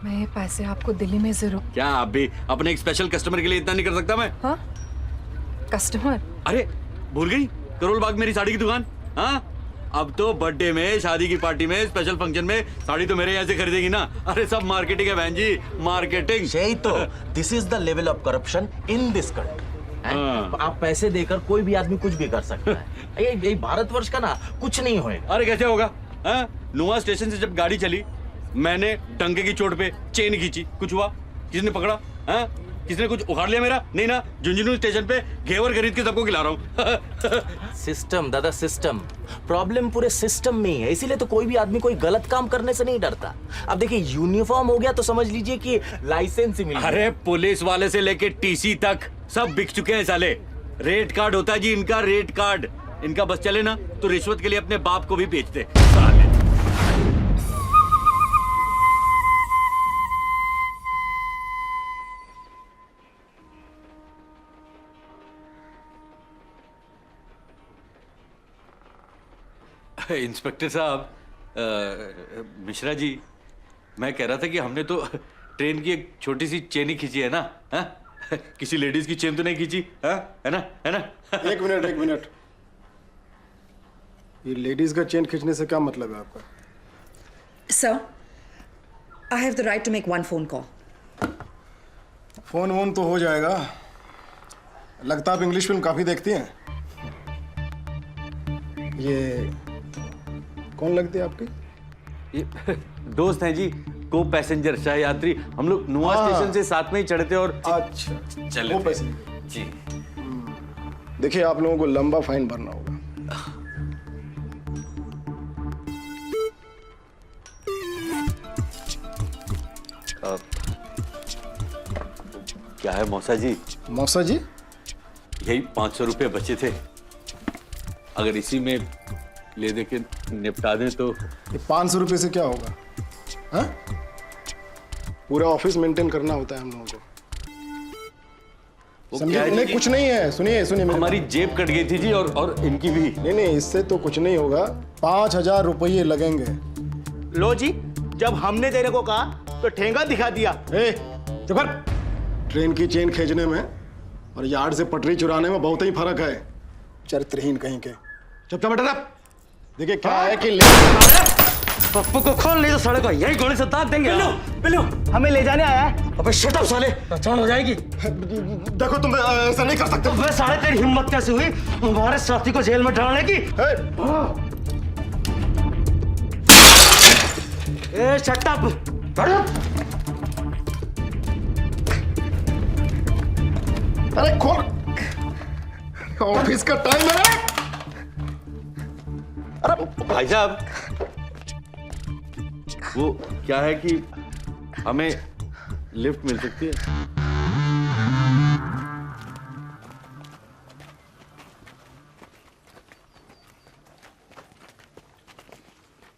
मैं ये पैसे आपको दिल्ली में जरूर। क्या आप भी अपने एक स्पेशल कस्टमर के लिए इतना नहीं कर सकता मैं? हाँ? कस्टमर? अरे भूल गई, करोल बाग मेरी साड़ी की दुकान। हाँ, अब तो बर्थडे में, शादी की पार्टी में, स्पेशल फंक्शन में साड़ी तो मेरे यहाँ से खरीदेगी ना। अरे सब मार्केटिंग है बहन जी, मार्केटिंग। यही तो, this is the level of corruption in this country. आप पैसे देकर कोई भी आदमी कुछ भी कर सकता है। ये भारतवर्ष का ना कुछ नहीं होएगा। अरे कैसे होगा? नुआ स्टेशन से जब गाड़ी चली, मैंने डंके की चोट पे चेन खींची, कुछ हुआ? किसने पकड़ा? किसने कुछ उखाड़ लिया मेरा? नहीं ना, झुंझुनू स्टेशन पे घेवर खरीद के सबको खिला रहा हूँ। सिस्टम दादा, सिस्टम। प्रॉब्लम पूरे सिस्टम में ही है, इसीलिए तो कोई भी आदमी कोई गलत काम करने से नहीं डरता। अब देखिए, यूनिफॉर्म हो गया तो समझ लीजिए कि लाइसेंस ही मिल गया। अरे पुलिस वाले से लेके टीसी तक सब बिक चुके हैं साले। रेट कार्ड होता है जी इनका, रेट कार्ड। इनका बस चले ना तो रिश्वत के लिए अपने बाप को भी बेचते साले। इंस्पेक्टर साहब, मिश्रा जी, मैं कह रहा था कि हमने तो ट्रेन की एक छोटी सी चेन ही खींची है ना? किसी लेडीज की चेन तो नहीं खींची? है ना, है ना? एक मिनट। ये लेडीज का चेन खींचने से क्या मतलब है आपका? Sir, I have the right to make one phone call. Phone वोन तो हो जाएगा। लगता आप इंग्लिश फिल्म काफी देखती हैं। ये कौन लगती है आपकी? ये दोस्त हैं जी, को पैसेंजर, सह यात्री। हम लोग नुआ स्टेशन से साथ में ही चढ़े थे और अच्छा चले वो थे। पैसेंजर जी। देखिए, आप लोगों को लंबा फाइन भरना होगा। क्या है मौसा जी? मौसा जी? यही 500 रुपये बचे थे, अगर इसी में ले दे के निपटा दें तो। ये 500 रुपये से क्या होगा? हाँ? पूरा ऑफिस मेंटेन करना होता है हम लोगों को। समझे? नहीं कुछ नहीं है, सुनिए सुनिए हमारी जेब कट गई थी जी और इनकी भी। नहीं इससे तो कुछ नहीं होगा, 5,000 रुपये लगेंगे। लो जी, जब हमने तेरे को कहा तो ठेंगा दिखा दिया। चुप कर। ट्रेन की चेन खींचने में और यार्ड से पटरी चुराने में बहुत ही फर्क है। चरित्रहीन कहीं के। चुपचाप बैठा रह। देखिए क्या है कि पप्पू को खोल नहीं तो सड़क को यही गोली से दाग देंगे। बिल्लू हमें ले जाने आया है। अबे शट अप साले, पहचान हो जाएगी। देखो तुम ऐसा नहीं कर सकते। वे साले तेरी हिम्मत कैसे हुई हमारे साथी को जेल में डालने की? ए शट अप। अरे खोल, ऑफिस का टाइम है। अरे भाई साहब, वो क्या है कि हमें लिफ्ट मिल सकती है?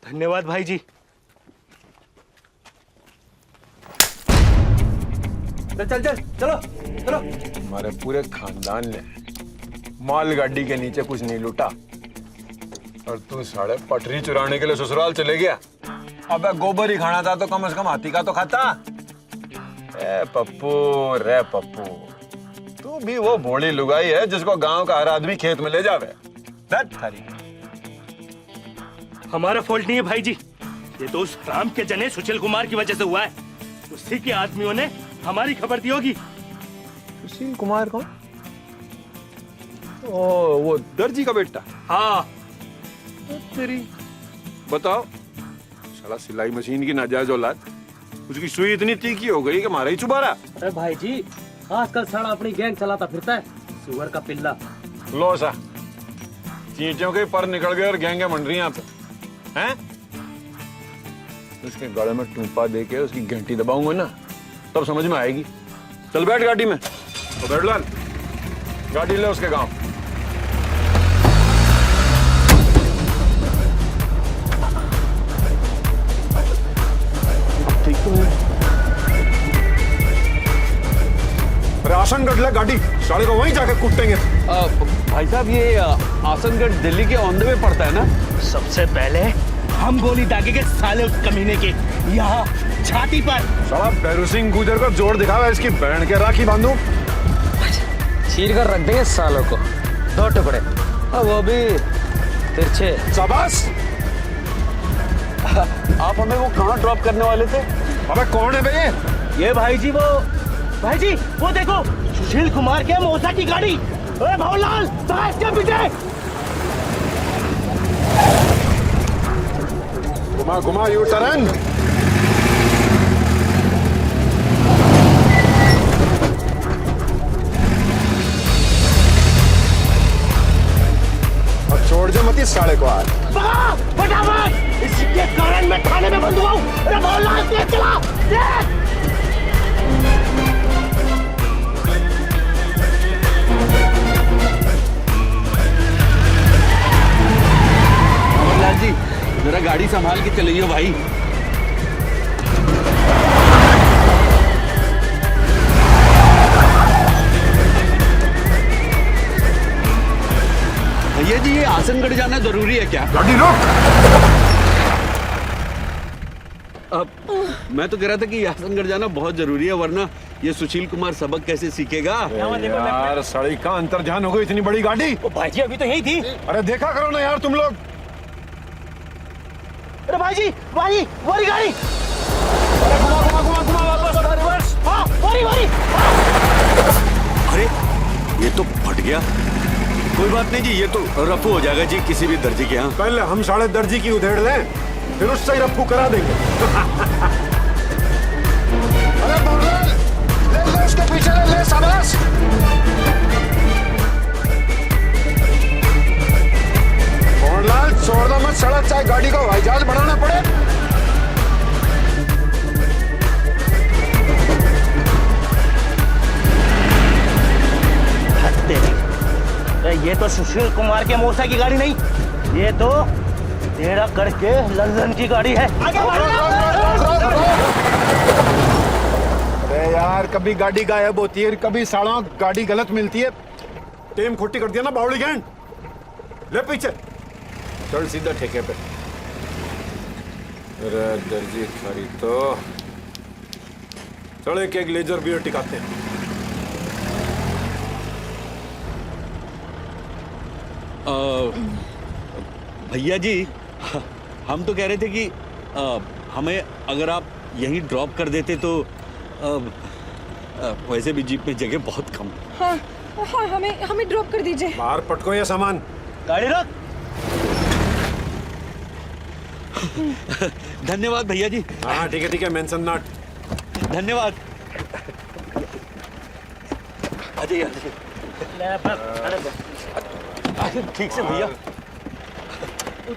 धन्यवाद भाई जी। चल चल चलो चलो। हमारे पूरे खानदान ने मालगाड़ी के नीचे कुछ नहीं लूटा और तू साढ़े पटरी चुराने के लिए ससुराल चले गया। अबे गोबर ही खाना था तो कम से कम हाथी का तो खाता। ए पप्पू रे पप्पू, तू भी वो भोली लुगाई है जिसको गांव का हर आदमी खेत में ले जावे। हमारा फॉल्ट नहीं है भाई जी, ये तो उस राम के जने सुशील कुमार की वजह से हुआ है। उसी के आदमियों ने हमारी खबर दी होगी। सुशील कुमार कौन? ओ वो दर्जी का बेटा। हाँ। तेरी बताओ, साला सिलाई मशीन की नाजायज औलाद, उसकी सुई इतनी तीखी हो गई कि मारा ही चुबारा। अरे भाई जी, आजकल साला अपनी गैंग चलाता फिरता है, सुअर का पिल्ला। लो सा, चींटियों के पर निकल गए और गैंगे मंड रही हैं हैं? उसके गले में टूपा दे के उसकी घंटी दबाऊंगा ना, तब समझ में आएगी। चल बैठ गाड़ी में। तो बैठ लाल, गाड़ी ले उसके गांव। ठीक तो है। आसनगढ़ ले गाड़ी, साले को वहीं जाकर कूटेंगे। भाई साहब, ये आसनगढ़ दिल्ली के ऑन द वे पड़ता है ना? सबसे पहले हम गोली दागेंगे साले उस कमीने के यहाँ छाती पर। साला भैरू सिंह गुजर को जोर दिखावा, इसकी बहन के राखी बांधू। चीर कर रख देंगे सालों को 2 टुकड़े, और वो भी तिरछे। शाबाश। आप हमें वो कहाँ ड्रॉप करने वाले थे? अबे कौन है भैया? ये भाई जी वो देखो, सुशील कुमार के मौसा की गाड़ी। अरे भावलाल, इसके पीछे। घुमा घुमा यू टर्न। और छोड़ जो मत इस साले को आज। फटाफट, इसके कारण मैं थाने में बंद हुआ हूँ। अरे भावलाल, तेज चला, तेज। जी जरा गाड़ी संभाल के चलिए भाई। भैया जी, ये आसनगढ़ जाना जरूरी है क्या? गाड़ी रोक। अब मैं तो कह रहा था कि आसनगढ़ जाना बहुत जरूरी है, वरना ये सुशील कुमार सबक कैसे सीखेगा? यार सड़ी का अंतर्ध्यान हो गई, इतनी बड़ी गाड़ी। भाई जी अभी तो यही थी। अरे देखा करो ना यार तुम लोग। अरे भाई जी, वाली गाड़ी। अरे घुमा वापस रिवर्स। हाँ, वाली। अरे ये तो फट गया। कोई बात नहीं जी, ये तो रफू हो जाएगा जी किसी भी दर्जी के यहाँ। पहले हम साढ़े दर्जी की उधेड़ लें, फिर उससे ही रफू करा देंगे। अरे ले उसके पीछे ले शाबाश। लाल छोड़ दो मत, सड़क चाहे गाड़ी को हवाई जहाज बनाना पड़े। ये तो सुशील कुमार के मौसा की गाड़ी नहीं, ये तो तेरा करके लंदन की गाड़ी है। अरे यार कभी गाड़ी गायब होती है, कभी सड़क गाड़ी गलत मिलती है। टेम खोटी कर दिया ना बावड़ी गैंड। ले पीछे चल सीधा ठेके पे। अरे दर्जी खरी तो चल एक लेजर बियर टिकाते हैं। भैया जी, हम तो कह रहे थे कि हमें अगर आप यहीं ड्रॉप कर देते तो वैसे भी जीप में जगह बहुत कम। हाँ हाँ, हमें ड्रॉप कर दीजिए। बाहर पटको ये सामान। गाड़ी रख। धन्यवाद भैया जी। हाँ ठीक है मेंशन नॉट। धन्यवाद। अजय ठीक से भैया।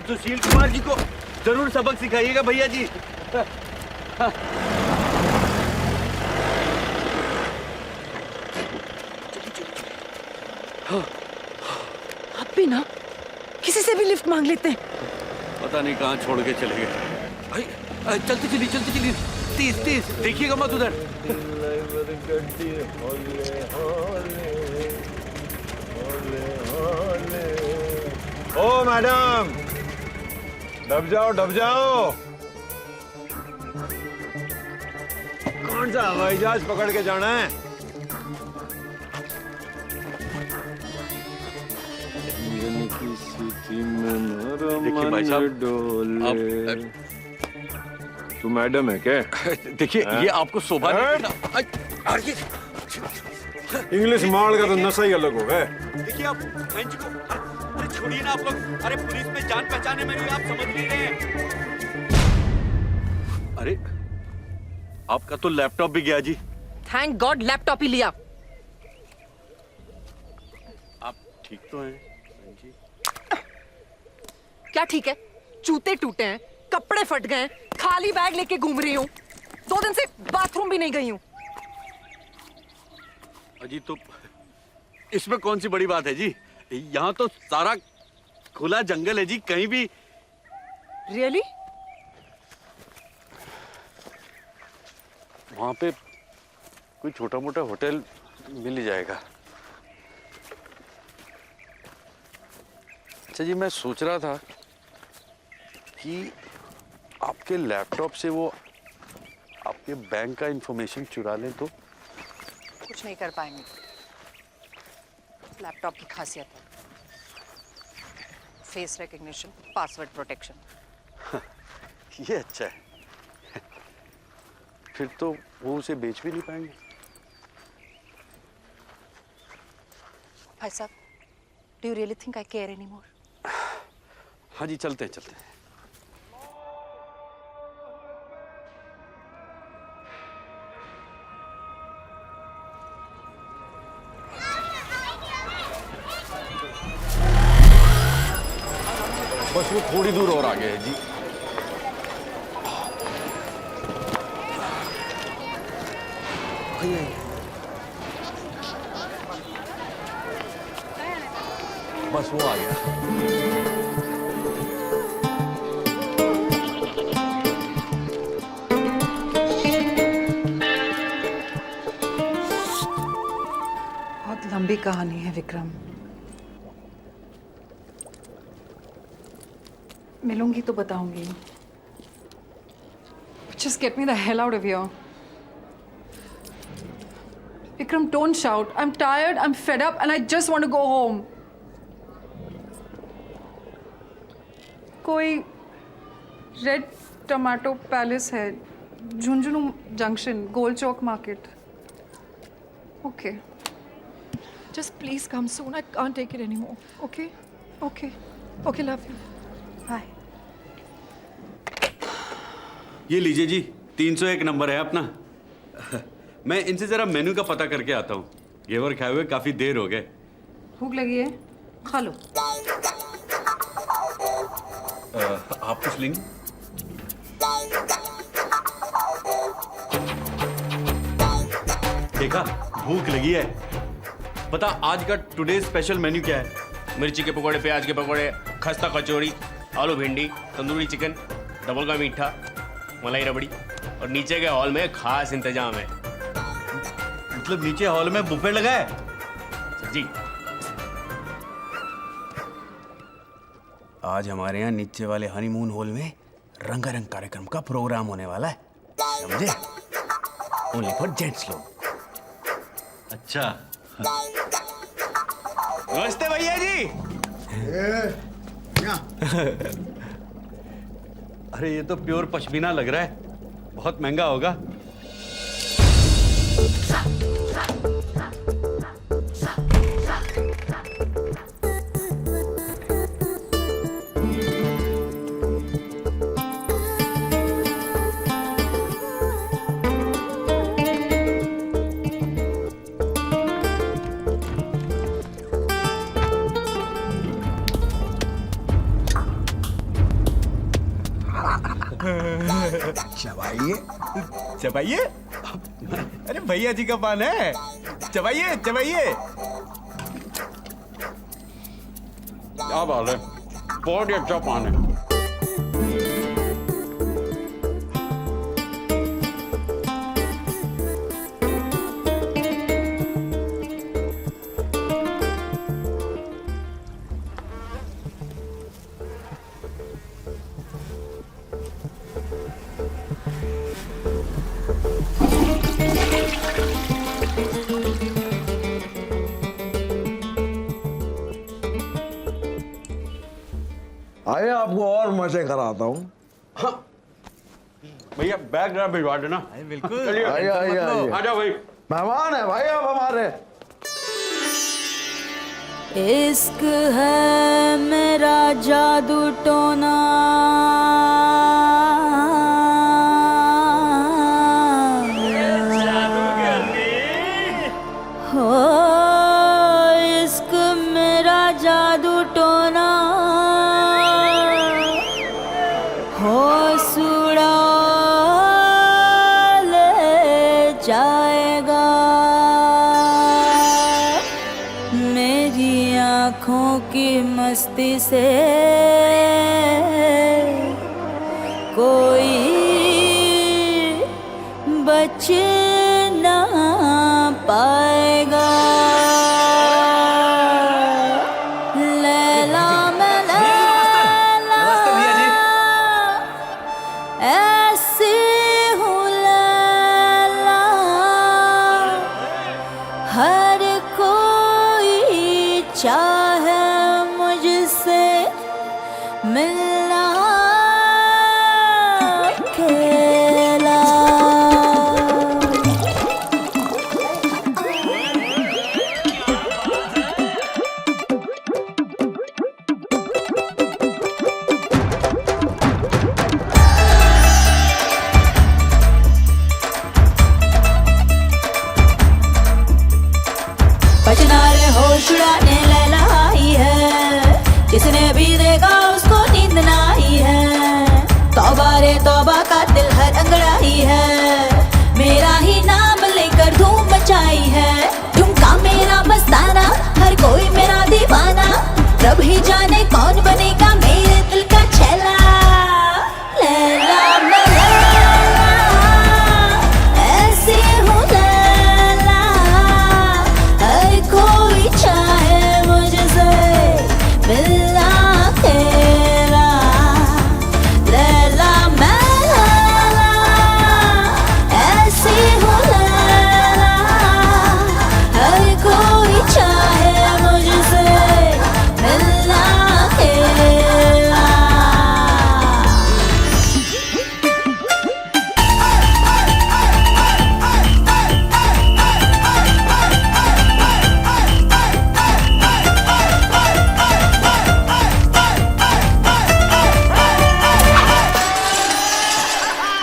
सुशील कुमार जी को जरूर सबक सिखाइएगा भैया जी। अब भी ना किसी से भी लिफ्ट मांग लेते हैं। पता नहीं कहाँ छोड़ के चले गए। चलते चलिए 30 देखिएगा मत उधर। ओ मैडम, डब जाओ। कौन सा हवाई जहाज पकड़ के जाना है? देखिए भाई साहब, तू मैडम है क्या? देखिए ये आपको शोभा इंग्लिश माल का तो नशा ही अलग हो गया। देखिए आप बहन जी को, अरे छोड़िए ना आप लोग। अरे पुलिस में जान पहचाने में भी आप समझ नहीं रहे हैं। अरे आपका तो लैपटॉप भी गया जी। थैंक गॉड लैपटॉप ही लिया। आप ठीक तो हैं बहन जी? क्या ठीक है? जूते टूटे हैं, कपड़े फट गए, खाली बैग लेके घूम रही हूँ। 2 दिन से बाथरूम भी नहीं गई हूँ। अजी तो इसमें कौन सी बड़ी बात है जी? यहाँ तो सारा खुला जंगल है जी, कहीं भी। रियली? वहां पे कोई छोटा मोटा होटल मिल ही जाएगा। अच्छा जी, मैं सोच रहा था कि आपके लैपटॉप से वो आपके बैंक का इंफॉर्मेशन चुरा लें तो? कुछ नहीं कर पाएंगे, लैपटॉप की खासियत है फेस रिकग्निशन, पासवर्ड प्रोटेक्शन। ये अच्छा है। फिर तो वो उसे बेच भी नहीं पाएंगे। भाई साहब, do you really think I care anymore? हाँ जी, चलते हैं। बस वो थोड़ी दूर और आगे है जी। बस वो आ गया। बहुत लंबी कहानी है विक्रम। मिलूंगी तो बताऊंगी। Just get me the hell out of here. Vikram, don't shout. I'm tired, I'm fed up, and I just want to go home. कोई रेड टमाटो पैलेस है, Jhunjhunu junction, goal Chowk market. Okay. Just please come soon. I can't take it anymore. Okay? Okay. Okay, love you. Bye. ये लीजिए जी, 301 number है अपना। मैं इनसे जरा menu का पता करके आता हूँ। घेवर खाए हुए काफी देर हो गए। भूख लगी है, खा लो। आप कुछ लेंगे? देखा, भूख लगी है। पता आज का टुडे स्पेशल मेन्यू क्या है? मिर्ची के पकौड़े, प्याज के पकौड़े, खस्ता कचौड़ी, आलू भिंडी, तंदूरी चिकन, डबल का मीठा, मलाई रबड़ी और नीचे के हॉल में खास इंतजाम है। मतलब नीचे हॉल में बुफे लगा है? जी। आज हमारे यहाँ नीचे वाले हनीमून हॉल में रंगारंग कार्यक्रम का प्रोग्राम होने वाला है, समझे? ओनली फॉर जेंट्स लोग। अच्छा। नमस्ते भैया जी। अरे ये तो प्योर पश्मीना लग रहा है, बहुत महंगा होगा। चबाइए चबाइए। अरे भैया जी का पान है, चबाइए चबाइए। क्या बात है, बहुत ही अच्छा पान है। आइए आपको और मजे कराता हूँ। भैया बैग जरा भिजवा देना। बिल्कुल। चलिए आइए आइए आइए। आ जाओ भाई। मेहमान है भाई आप हमारे। इश्क है मेरा जादू टोना, हो इश्क मेरा जादू टोना, होश उड़ा ले जाएगा मेरी आँखों की मस्ती से, कोई बच ना पाएगा। लैला मैं लैला ऐसी हूँ लैला, हर कोई चाहे मुझसे मिलना अकेला। बचना रे होश उड़ाने लैला आई है, जिसने भी देखा उसको नींद ना आई है। तौबा रे तौबा का दिल हर अंगड़ाई है, मेरा ही नाम लेकर धूम मचाई है। झुमका मेरा मस्ताना, हर कोई मेरा दीवाना, रब ही जाने कौन बनेगा मेरे दिल का छैला। लैला मैं लैला ऐसी हूँ लैला, हर कोई चाहे मुझसे मिलना अकेला। लैला मैं लैला ऐसी हूँ लैला, हर कोई चाहे मुझसे मिलना अकेला।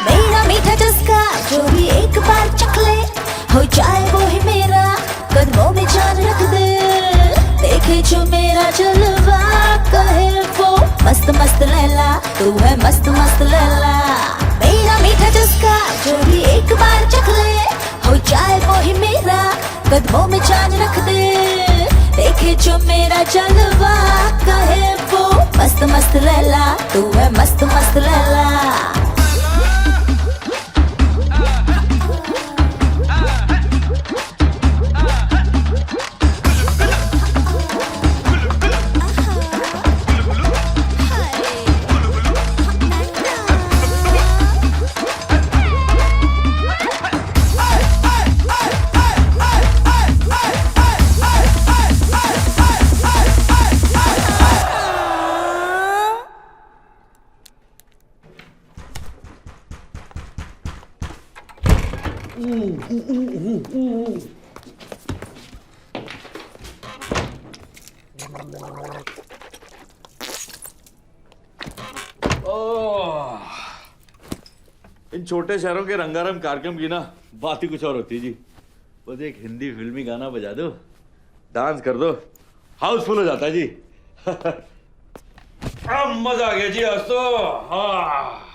मेरा मीठा चस्का जो भी एक बार चख ले, हो जाए वो ही मेरा, कदमों में जान रख दे। देखे जो मेरा जलवा, कहे वो मस्त मस्त लैला, तू है मस्त मस्त लैला। मेरा मीठा चस्का जो भी एक बार चख ले, हो जाए वो ही मेरा, कदमों में जान रख दे। देखे जो मेरा जलवा, कहे वो मस्त मस्त लैला, तू है मस्त मस्त लैला। इन छोटे शहरों के रंगारंग कार्यक्रम की ना बात ही कुछ और होती है जी। बस एक हिंदी फिल्मी गाना बजा दो, डांस कर दो, हाउसफुल हो जाता है जी। अब मजा आ गया जी आज तो। हाँ।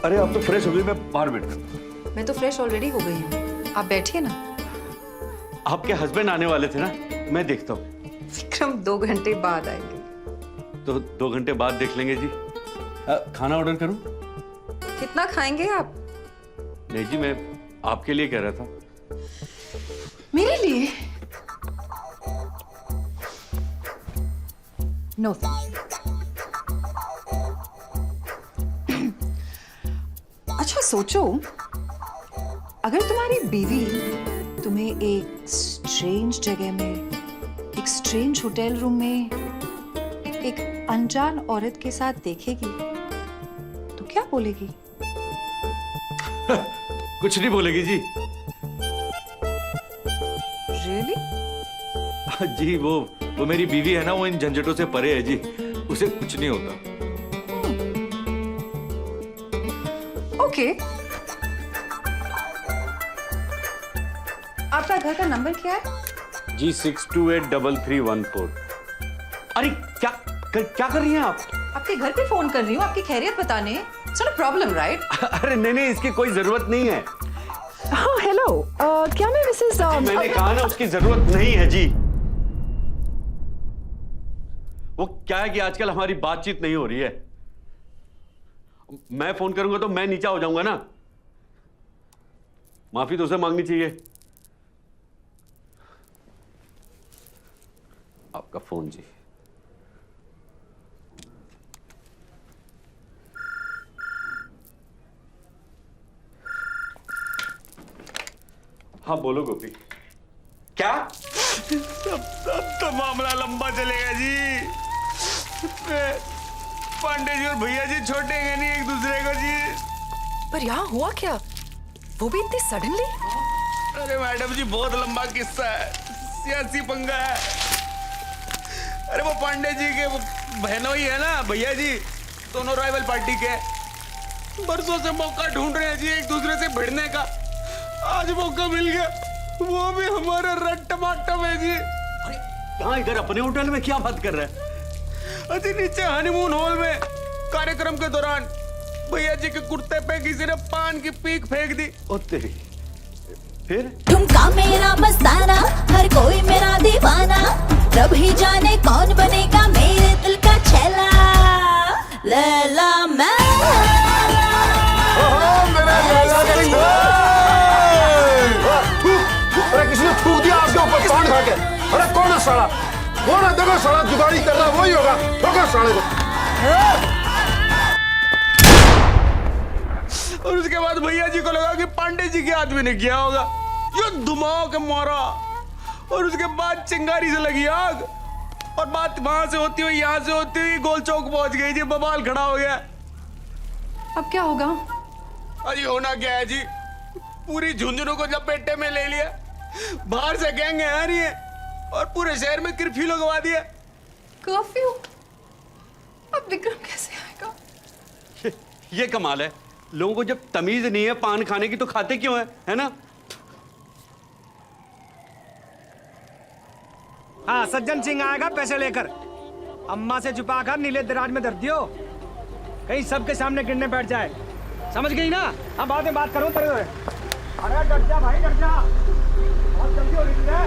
अरे आप तो फ्रेश हो गई, मैं बाहर बैठ कर। मैं तो फ्रेश ऑलरेडी हो गई हूँ, आप बैठिए ना। आपके हस्बैंड आने वाले थे ना, मैं देखता हूँ। विक्रम 2 घंटे बाद आएंगे। तो 2 घंटे बाद देख लेंगे जी। खाना ऑर्डर करूं? कितना खाएंगे आप? नहीं जी, मैं आपके लिए कह रहा था। मेरे लिए? No thank you. अच्छा सोचो, अगर तुम्हारी बीवी तुम्हें एक स्ट्रेंज जगह में, एक स्ट्रेंज होटल रूम में एक अनजान औरत के साथ देखेगी तो क्या बोलेगी? कुछ नहीं बोलेगी जी। Really? जी वो मेरी बीवी है ना, वो इन झंझटों से परे है जी, उसे कुछ नहीं होता। ओके। आपका घर का नंबर क्या है? जी 62833114। अरे क्या कर रही हैं आप? आपके घर पे फोन कर रही हूँ, आपकी खैरियत बताने। It's not a problem, right? अरे नहीं, इसकी कोई जरूरत नहीं है। हाँ हेलो, क्या मैं मिसेस मैंने कहा ना, उसकी जरूरत नहीं है जी। वो क्या है कि आजकल हमारी बातचीत नहीं हो रही है। मैं फोन करूंगा तो मैं नीचा हो जाऊंगा ना, माफी तो उसे मांगनी चाहिए। आपका फोन जी। हाँ बोलो गोपी। क्या? अब तो मामला लंबा चलेगा जी। पांडे जी और भैया जी छोड़ेंगे नहीं एक दूसरे को जी। पर यहाँ हुआ क्या? वो भी इतनी सडनली? अरे मैडम जी, बहुत लंबा किस्सा है, सियासी पंगा है। अरे वो पांडे जी के बहनों ही है ना, भैया जी, दोनों राइवल पार्टी के, बरसों से मौका ढूंढ रहे हैं जी एक दूसरे से भिड़ने का। आज मौका मिल गया, वो भी हमारा रट्टमाट्टम है जी। अरे यहाँ इधर अपने होटल में क्या बात कर रहा है? अजी नीचे हनीमून हॉल में कार्यक्रम के दौरान भैया जी के कुर्ते पे किसी ने पान की पीक फेंक दी। ओ तेरी। फिर ठुमका मेरा मस्ताना, हर कोई मेरा दीवाना, रब ही जाने कौन बनेगा मेरे दिल का छैला। लैला मैं अरे किसी ने थूक दिया आपके ऊपर पान खा के। अरे कौन है साला? कौन है? देखो साला जुगाड़ी कर रहा, वही होगा। ठोको साले को। और उसके बाद भैया जी को लगा कि पांडे जी के आदमी ने किया होगा, ये धुमाओ के मारा। और उसके बाद चिंगारी से लगी आग, और बात वहां से होती हुई यहाँ से होती हुई गोल चौक पहुंच गई जी। बवाल खड़ा हो गया। अब क्या होगा? अजी होना क्या है जी, पूरी झुंझुनू को लपेटे में ले लिया, बाहर से गैंग आ रही है, और पूरे शहर में कर्फ्यू लगवा दिया। कर्फ्यू? अब विक्रम कैसे आएगा? ये कमाल है, लोगों को जब तमीज नहीं है पान खाने की तो खाते क्यों है ना? हाँ, सज्जन सिंह आएगा पैसे लेकर। अम्मा से छुपाकर नीले दराज में धर दियो, कहीं सबके सामने गिरने बैठ जाए। समझ गई ना? अब बाद में बात करो तेरे। अरे डर जा भाई, डर जा, बहुत जल्दी हो रही है।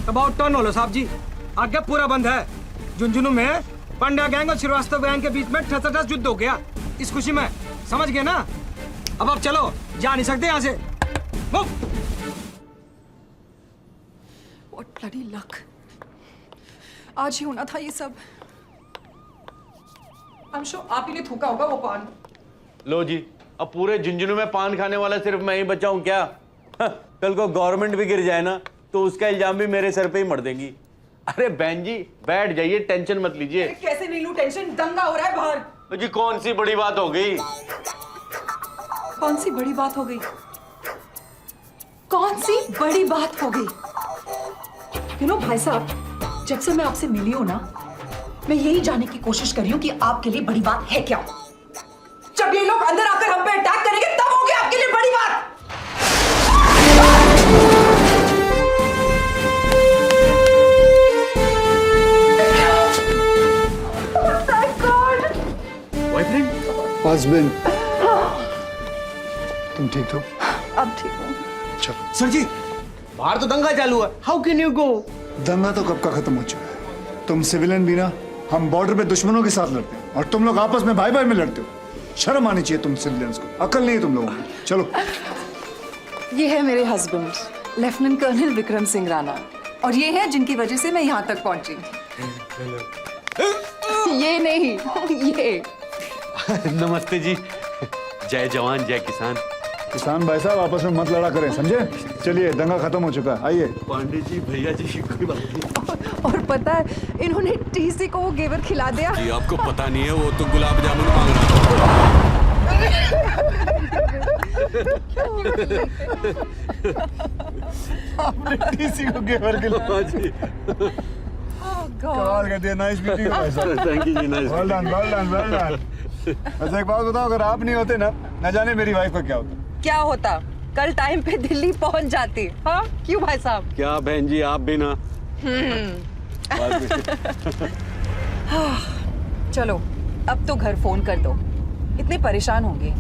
अबाउट टर्न होलो साहब जी, आगे पूरा बंद है। झुंझुनू में पंड्या गैंग और श्रीवास्तव गैंग के बीच में ठसाठस युद्ध हो गया इस खुशी में, समझ गए ना? अब आप चलो, जा नहीं सकते यहाँ से। What bloody luck! आज ही होना था ये सब। I'm sure आप ही ने थूका होगा वो पान। लो जी, अब पूरे झुंझुनू में पान खाने वाला सिर्फ मैं ही बचा हूं क्या? कल को गवर्नमेंट भी गिर जाए ना तो उसका इल्जाम भी मेरे सर पे ही मर देंगी। अरे बहन जी बैठ जाइए, टेंशन मत लीजिए। कैसे नहीं लूं टेंशन, दंगा हो रहा है बाहर। जी कौन सी बड़ी बात हो गई? कौन सी बड़ी बात हो गई? कौन सी बड़ी बात हो गई? यू नो भाई साहब, जब से मैं आपसे मिली हूं ना, मैं यही जानने की कोशिश कर रही हूं कि आपके लिए बड़ी बात है क्या। जब ये लोग अंदर आकर हम पे अटैक करेंगे तब होगी आपके लिए बड़ी बात। बॉयफ्रेंड? हस्बैंड। तुम ठीक हो? अब ठीक हूँ। चलो। सर जी बाहर तो दंगा चालू है, हाउ कैन यू गो? दंगा तो कब का खत्म हो चुका है। तुम सिविलियन भी ना, हम बॉर्डर पे दुश्मनों के साथ लड़ते हैं और तुम लोग आपस में भाई भाई में लड़ते हो। शर्म आनी चाहिए तुम सिविलियंस को, अकल नहीं है तुम लोगों को। चलो। ये है मेरे husband lieutenant colonel Vikram Singh Rana, और ये है जिनकी वजह से मैं यहाँ तक पहुंची। ये नहीं, ये। नमस्ते जी। जय जवान जय किसान। किसान भाई साहब आपस में मत लड़ा करें, समझे? चलिए दंगा खत्म हो चुका है, आइए। पांडे जी भैया जी कोई बात नहीं। और पता है इन्होंने टीसी को वो घेवर खिला दिया। जी आपको पता नहीं है, वो तो गुलाब जामुन मांग रहा था। आपने टीसी को घेवर खिलाया जी। कमाल कर दिया, नाइस मीटिंग भाई साहब। थैंक यू जी, nice. Well done, well done, well done. वैसे एक बात बताओ, अगर आप नहीं होते ना, न जाने मेरी वाइफ का क्या होता। क्या होता? कल टाइम पे दिल्ली पहुंच जाती। हाँ क्यों भाई साहब? क्या बहन जी आप भी ना। चलो अब तो घर फोन कर दो, इतने परेशान होंगे।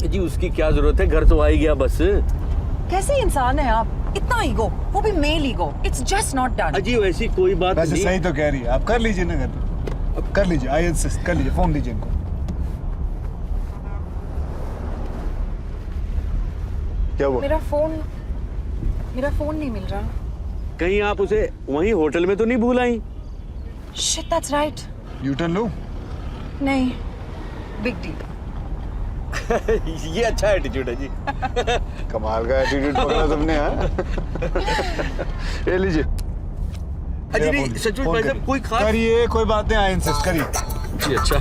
जी उसकी क्या जरूरत है, घर तो आ ही गया बस। कैसे इंसान है आप, इतना ईगो, वो भी male ego. It's just not done. जी वैसी कोई बात वैसे नहीं। सही तो कह रही है, आप कर लीजिए ना, अब कर लीजिए, आई इंसिस्ट, कर लीजिए, फोन दीजिए इनको। क्या हुआ? मेरा फोन नहीं मिल रहा। कहीं आप उसे वहीं होटल में तो नहीं भूल आई? Shit that's right. U turn लो। नहीं, बिग डील। ये अच्छा एटीट्यूड है जी। कमाल का एटीट्यूड पकड़ा तुमने। हाँ ये लीजिए। अजी नहीं सचमुच भाई साहब कोई खास करिए, कोई बात नहीं, आई इंसिस्ट, करिए जी। अच्छा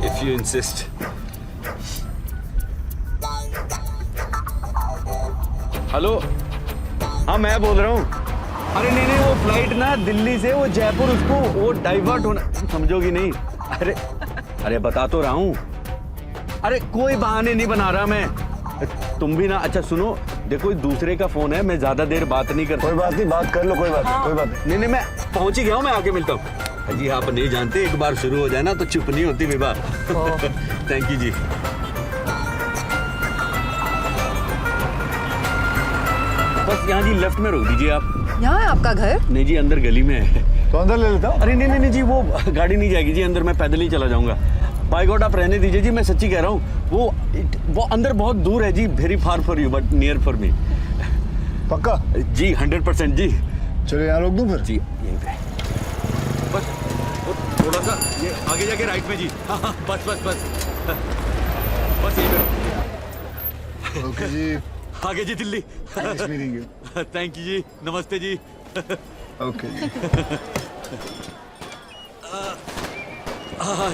इफ यू इंसिस्ट। हेलो, हाँ मैं बोल रहा हूँ। अरे नहीं नहीं, वो फ्लाइट ना दिल्ली से वो जयपुर, उसको वो डाइवर्ट होना, समझोगी नहीं। अरे बता तो रहा हूँ। अरे कोई बहाने नहीं बना रहा मैं, तुम भी ना। अच्छा सुनो, देखो दूसरे का फोन है, मैं ज्यादा देर बात नहीं करता। कोई बात नहीं, बात कर लो, कोई बात नहीं, कोई बात नहीं। नहीं नहीं मैं पहुंच ही गया हूँ, मैं आके मिलता हूँ। जी आप नहीं जानते, एक बार शुरू हो जाए ना तो चुप नहीं होती विवाह। थैंक यू जी। बस यहाँ जी लेफ्ट में रोक दीजिए आप। यहाँ है आपका घर? नहीं जी अंदर गली में है। तो अंदर ले लेता हूँ। अरे नहीं नहीं नहीं जी, वो गाड़ी नहीं जाएगी जी अंदर, मैं पैदल ही चला जाऊंगा। बाय गॉड आप रहने दीजिए जी, मैं सच्ची कह रहा हूँ। वो अंदर बहुत दूर है जी, very far for you but near for me. पक्का? जी 100% जी। चलो यहाँ रोक दूँ फिर? जी यहीं पे बस, थोड़ा सा ये आगे जाके राइट में जी। हाँ बस बस बस बस यहीं पे। ओके जी, आगे जी दिल्ली। थैंक यू जी, नमस्ते जी। ओके जी।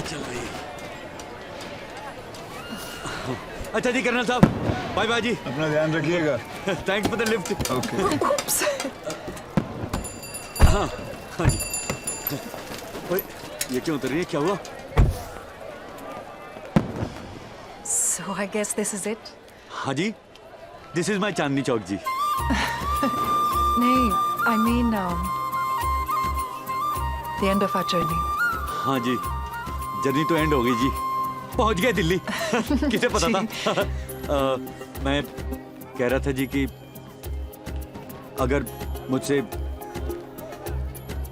चल रही। अच्छा जी कर्नल साहब, बाय बाय जी। अपना ध्यान रखिएगा। Thanks for the lift. Okay. हाँ हाँ जी। ओए ये क्यों उतर रही है, क्या हुआ? So I guess this is it. हाँ जी, this is my Chandni Chowk जी। नहीं, I mean the end of our journey. हाँ जी, जर्नी तो एंड हो गई जी, पहुंच गए दिल्ली। किसे पता था। मैं कह रहा था जी कि अगर मुझसे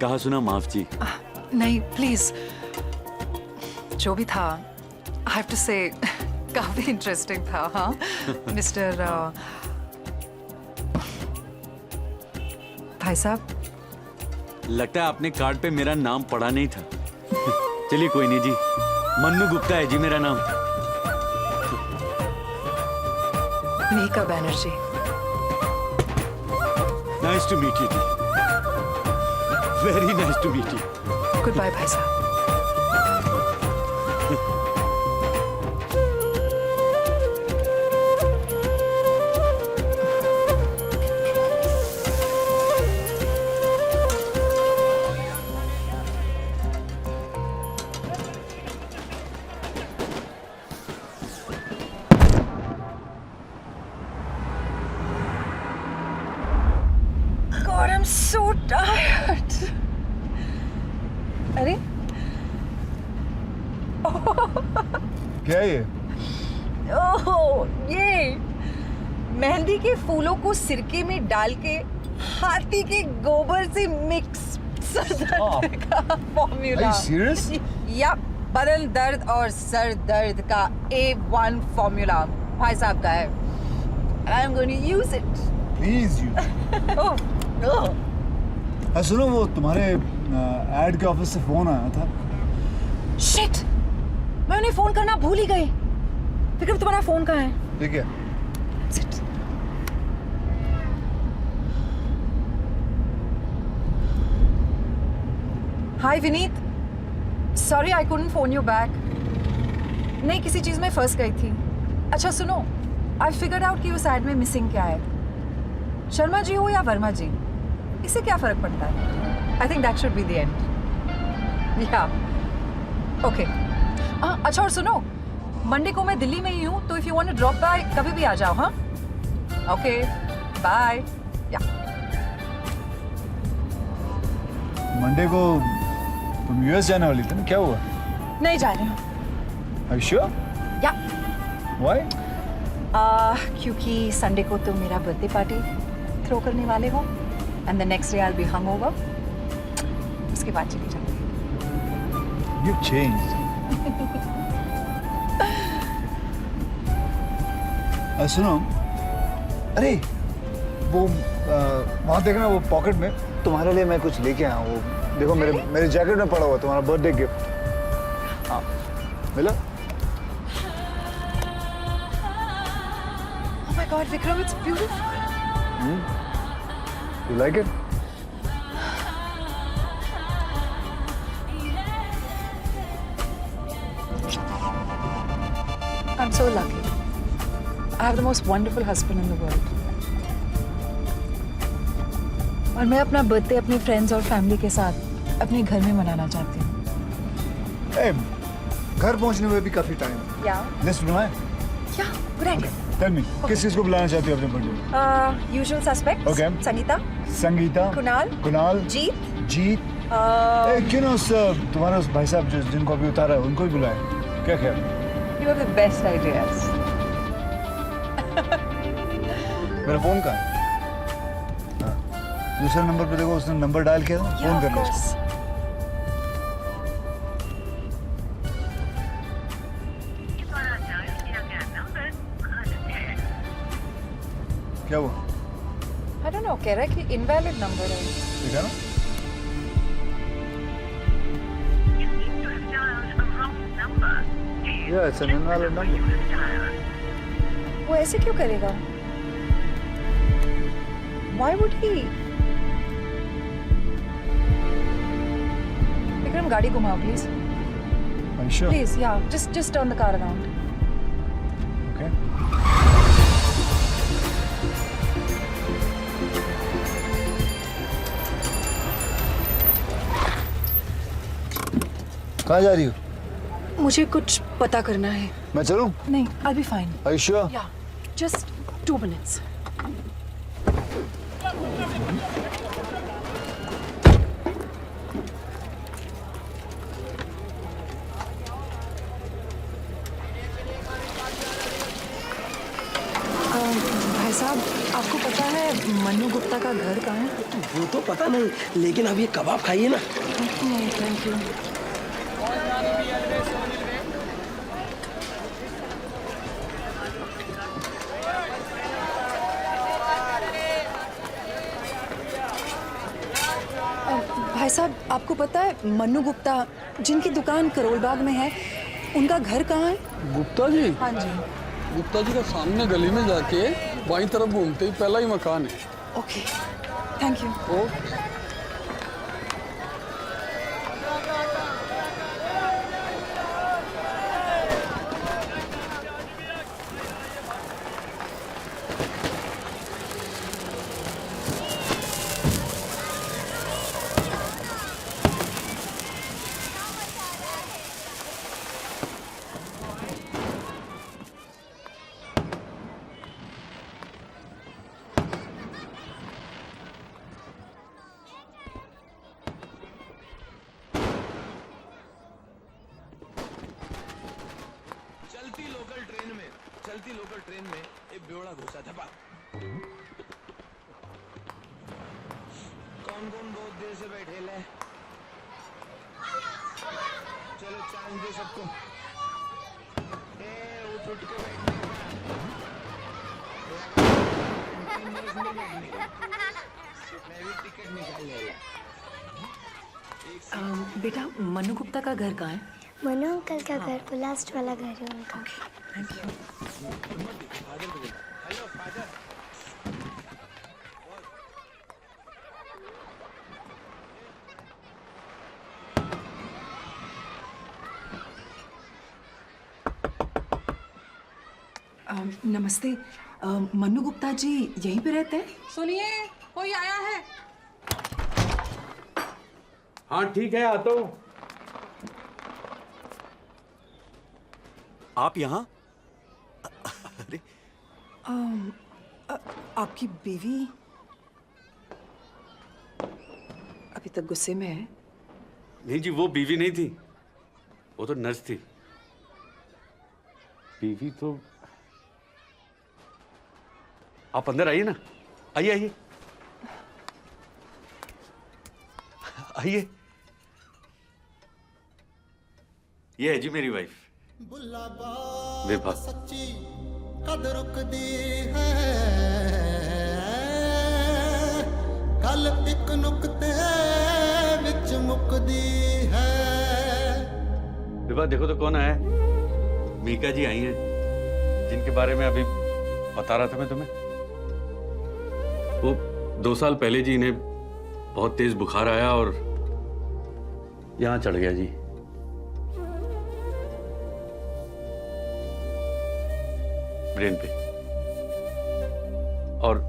कहा सुना माफ जी। नहीं प्लीज, जो भी था I have to say काफी इंटरेस्टिंग था। हाँ मिस्टर भाई साहब, लगता है आपने कार्ड पे मेरा नाम पढ़ा नहीं था। चलिए कोई नहीं जी, मन्नू गुप्ता है जी मेरा नाम। Mika Banerjee. Nice to meet you जी। Very nice to meet you. Good bye भाई साहब। God, I'm so tired. अरे क्या है ये? ओह, ये मेहंदी के फूलों को सिरके में डाल के हाथी के गोबर से मिक्स का फॉर्मूला। Are you serious? या बदन दर्द और सर दर्द का A1 फॉर्मूला भाई साहब का है। I'm going to use it. Please you. सुनो, वो तुम्हारे एड के ऑफिस से फोन आया था। शिट, मैं उन्हें फोन करना भूल ही गई। विक्रम, तुम्हारा फोन कहाँ है? ठीक है। Hi Vineet, sorry I couldn't phone you back. नहीं, किसी चीज में फंस गई थी। अच्छा सुनो, आई फिगर्ड आउट कि उस एड में मिसिंग क्या है। शर्मा जी हो या वर्मा जी, इससे क्या फर्क पड़ता है? I think that should be the end. या ओके। अच्छा, और सुनो, मंडे को मैं दिल्ली में ही हूँ, तो if you want to drop by कभी भी आ जाओ। हाँ, ओके, बाय। या मंडे को तुम यूएस जाने वाली थी ना, क्या हुआ? नहीं जा रही हूँ। Are you sure? या Why? क्योंकि संडे को तुम मेरा बर्थडे पार्टी थ्रो करने वाले हो, and the next day I will be hangover. उसके बाद चली जाऊंगी। You've changed. सुनो, अरे वो वहाँ देखना, वो पॉकेट में तुम्हारे लिए मैं कुछ लेके आया हूँ। वो देखो, मेरे जैकेट में पड़ा हुआ तुम्हारा बर्थडे गिफ्ट। हाँ, मिला? Oh my God, Vikram, it's beautiful. You like it? I'm so lucky. I have the most wonderful husband in the world. और मैं अपना बर्थडे अपने फ्रेंड्स और फैमिली के साथ अपने घर में मनाना चाहती हूँ। घर पहुँचने में भी काफी टाइम। या लिस्ट बनाए? या गुड आइडिया। Tell me, किस किस को बुलाना चाहती हो अपने birthday? Usual suspects. Okay. Sangeeta, Kunal, Jeet. क्यों ना उस तुम्हारे उस भाई साहब जिनको अभी उतारा है उनको भी बुलाए? क्या ख्याल? You have the best ideas. मेरा फोन कहाँ है? हाँ, दूसरे नंबर पे देखो, उसने नंबर डायल किया था, फोन करना उसको। क्या हुआ? I don't know, कह रहा है कि invalid number है। देखा ना? Yeah, it's an invalid number. वो ऐसे क्यों करेगा? Why would he? विक्रम, गाड़ी घुमाओ please. Are you sure? Please, yeah, just turn the car around. Okay. कहाँ जा रही हो? मुझे कुछ पता करना है। मैं चलूं? नहीं, I'll be fine. Are you sure? Yeah, just 2 minutes. भाई साहब, आपको पता है मन्नू गुप्ता का घर कहाँ है? वो तो पता नहीं, लेकिन अब ये कबाब खाइए ना। Thank you. भाई साहब, आपको पता है मन्नू गुप्ता जिनकी दुकान करोलबाग में है, उनका घर कहाँ है? गुप्ता जी? हाँ जी। गुप्ता जी का सामने गली में जाके बाईं तरफ घूमते ही पहला ही मकान है। Okay, thank you. चलती लोकल ट्रेन में एक बेवड़ा घुसा था। कौन कौन बहुत देर से बैठे ले? चलो चांस दे सबको। उठ उठ के मैं भी टिकट निकाल लेगा। बेटा मनु गुप्ता का घर कहाँ है? मनु अंकल का घर लास्ट वाला घर है उनका। Thank you. Hello father. नमस्ते। मनु गुप्ता जी यहीं पे रहते हैं? सुनिए, कोई आया है? हाँ ठीक है, आता हूँ। आप यहाँ? अरे आपकी बीवी अभी तक गुस्से में है? नहीं जी, वो बीवी नहीं थी, वो तो नर्स थी। बीवी तो आप अंदर आइए ना, आइए आइए आइए। ये है जी मेरी वाइफ विभा। सच्ची कद रुकदी है गल एक नुक्ते विच मुकदी है। विभा देखो तो कौन आया है। मीका जी आई हैं, जिनके बारे में अभी बता रहा था मैं तुम्हें। वो 2 साल पहले जी इन्हें बहुत तेज बुखार आया और यहां चढ़ गया जी। ब्रेन पे, और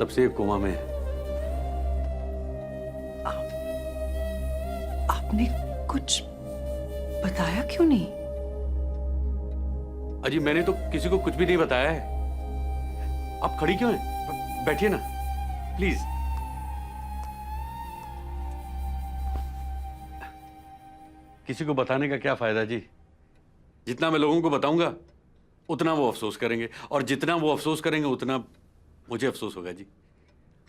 तब से कोमा में है। आपने कुछ बताया क्यों नहीं? अजी मैंने तो किसी को कुछ भी नहीं बताया है। आप खड़ी क्यों हैं? बैठिए ना प्लीज। किसी को बताने का क्या फायदा जी? जितना मैं लोगों को बताऊंगा उतना वो अफसोस करेंगे, और जितना वो अफसोस करेंगे उतना मुझे अफसोस होगा जी।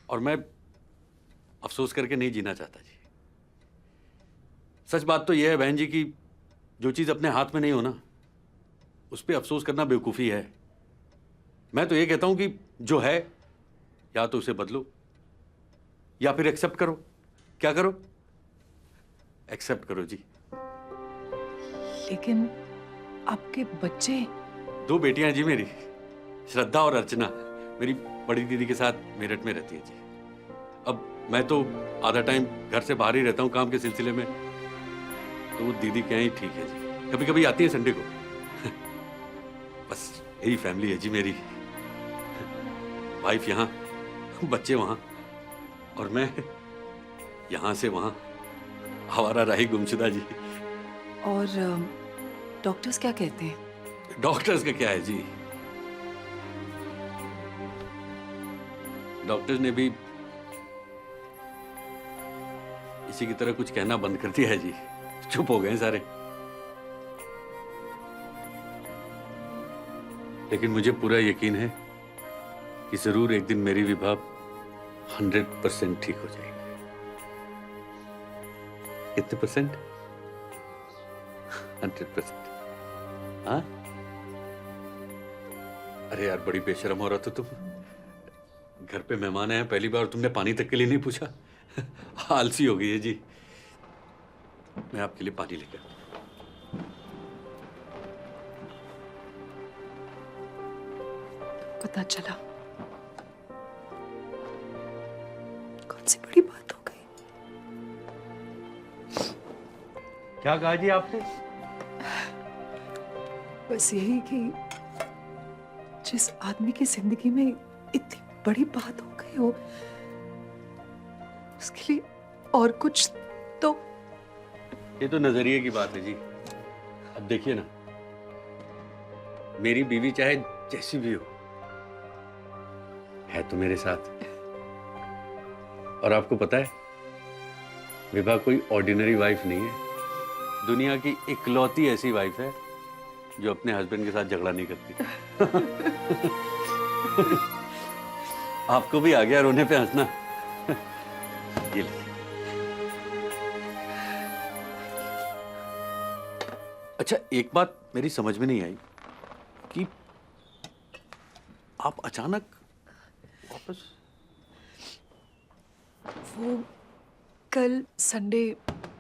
और मैं अफसोस करके नहीं जीना चाहता जी। सच बात तो यह है बहन जी कि जो चीज अपने हाथ में नहीं हो ना, उस पर अफसोस करना बेवकूफ़ी है। मैं तो ये कहता हूं कि जो है या तो उसे बदलो या फिर एक्सेप्ट करो। क्या करो? एक्सेप्ट करो जी। लेकिन आपके बच्चे? 2 बेटियां हैं जी मेरी, श्रद्धा और अर्चना। मेरी बड़ी दीदी के साथ मेरठ में रहती है जी। अब मैं तो आधा टाइम घर से बाहर ही रहता हूँ काम के सिलसिले में, तो वो दीदी क्या ही ठीक है जी। कभी कभी आती है संडे को। बस यही फैमिली है जी मेरी। वाइफ यहाँ, बच्चे वहाँ, और मैं यहाँ से वहाँ आवारा राही गुमशुदा जी। और डॉक्टर्स क्या कहते हैं? डॉक्टर्स का क्या है जी? डॉक्टर्स ने भी इसी की तरह कुछ कहना बंद कर दिया है जी। चुप हो गए सारे। लेकिन मुझे पूरा यकीन है कि जरूर एक दिन मेरी विभा 100% ठीक हो जाएगी। कितने परसेंट? 100%। हाँ? अरे यार बड़ी बेशरम हो रहा था तुम। घर पे मेहमान आए, पहली बार तुमने पानी तक के लिए नहीं पूछा। आलसी हो गई है जी। मैं आपके लिए पानी लेकर। पता चला? कौन सी बड़ी बात हो गई? क्या कहा जी आपने? बस यही कि जिस आदमी की जिंदगी में इतनी बड़ी बात हो गई हो, उसके लिए और कुछ तो। ये तो नजरिए की बात है जी। अब देखिए ना, मेरी बीवी चाहे जैसी भी हो, है तो मेरे साथ। और आपको पता है, विभा कोई ऑर्डिनरी वाइफ नहीं है। दुनिया की इकलौती ऐसी वाइफ है जो अपने हस्बैंड के साथ झगड़ा नहीं करती। आपको भी आ गया रोने पे हंसना। ये लीजिए। अच्छा, एक बात मेरी समझ में नहीं आई कि आप अचानक वापस। वो कल संडे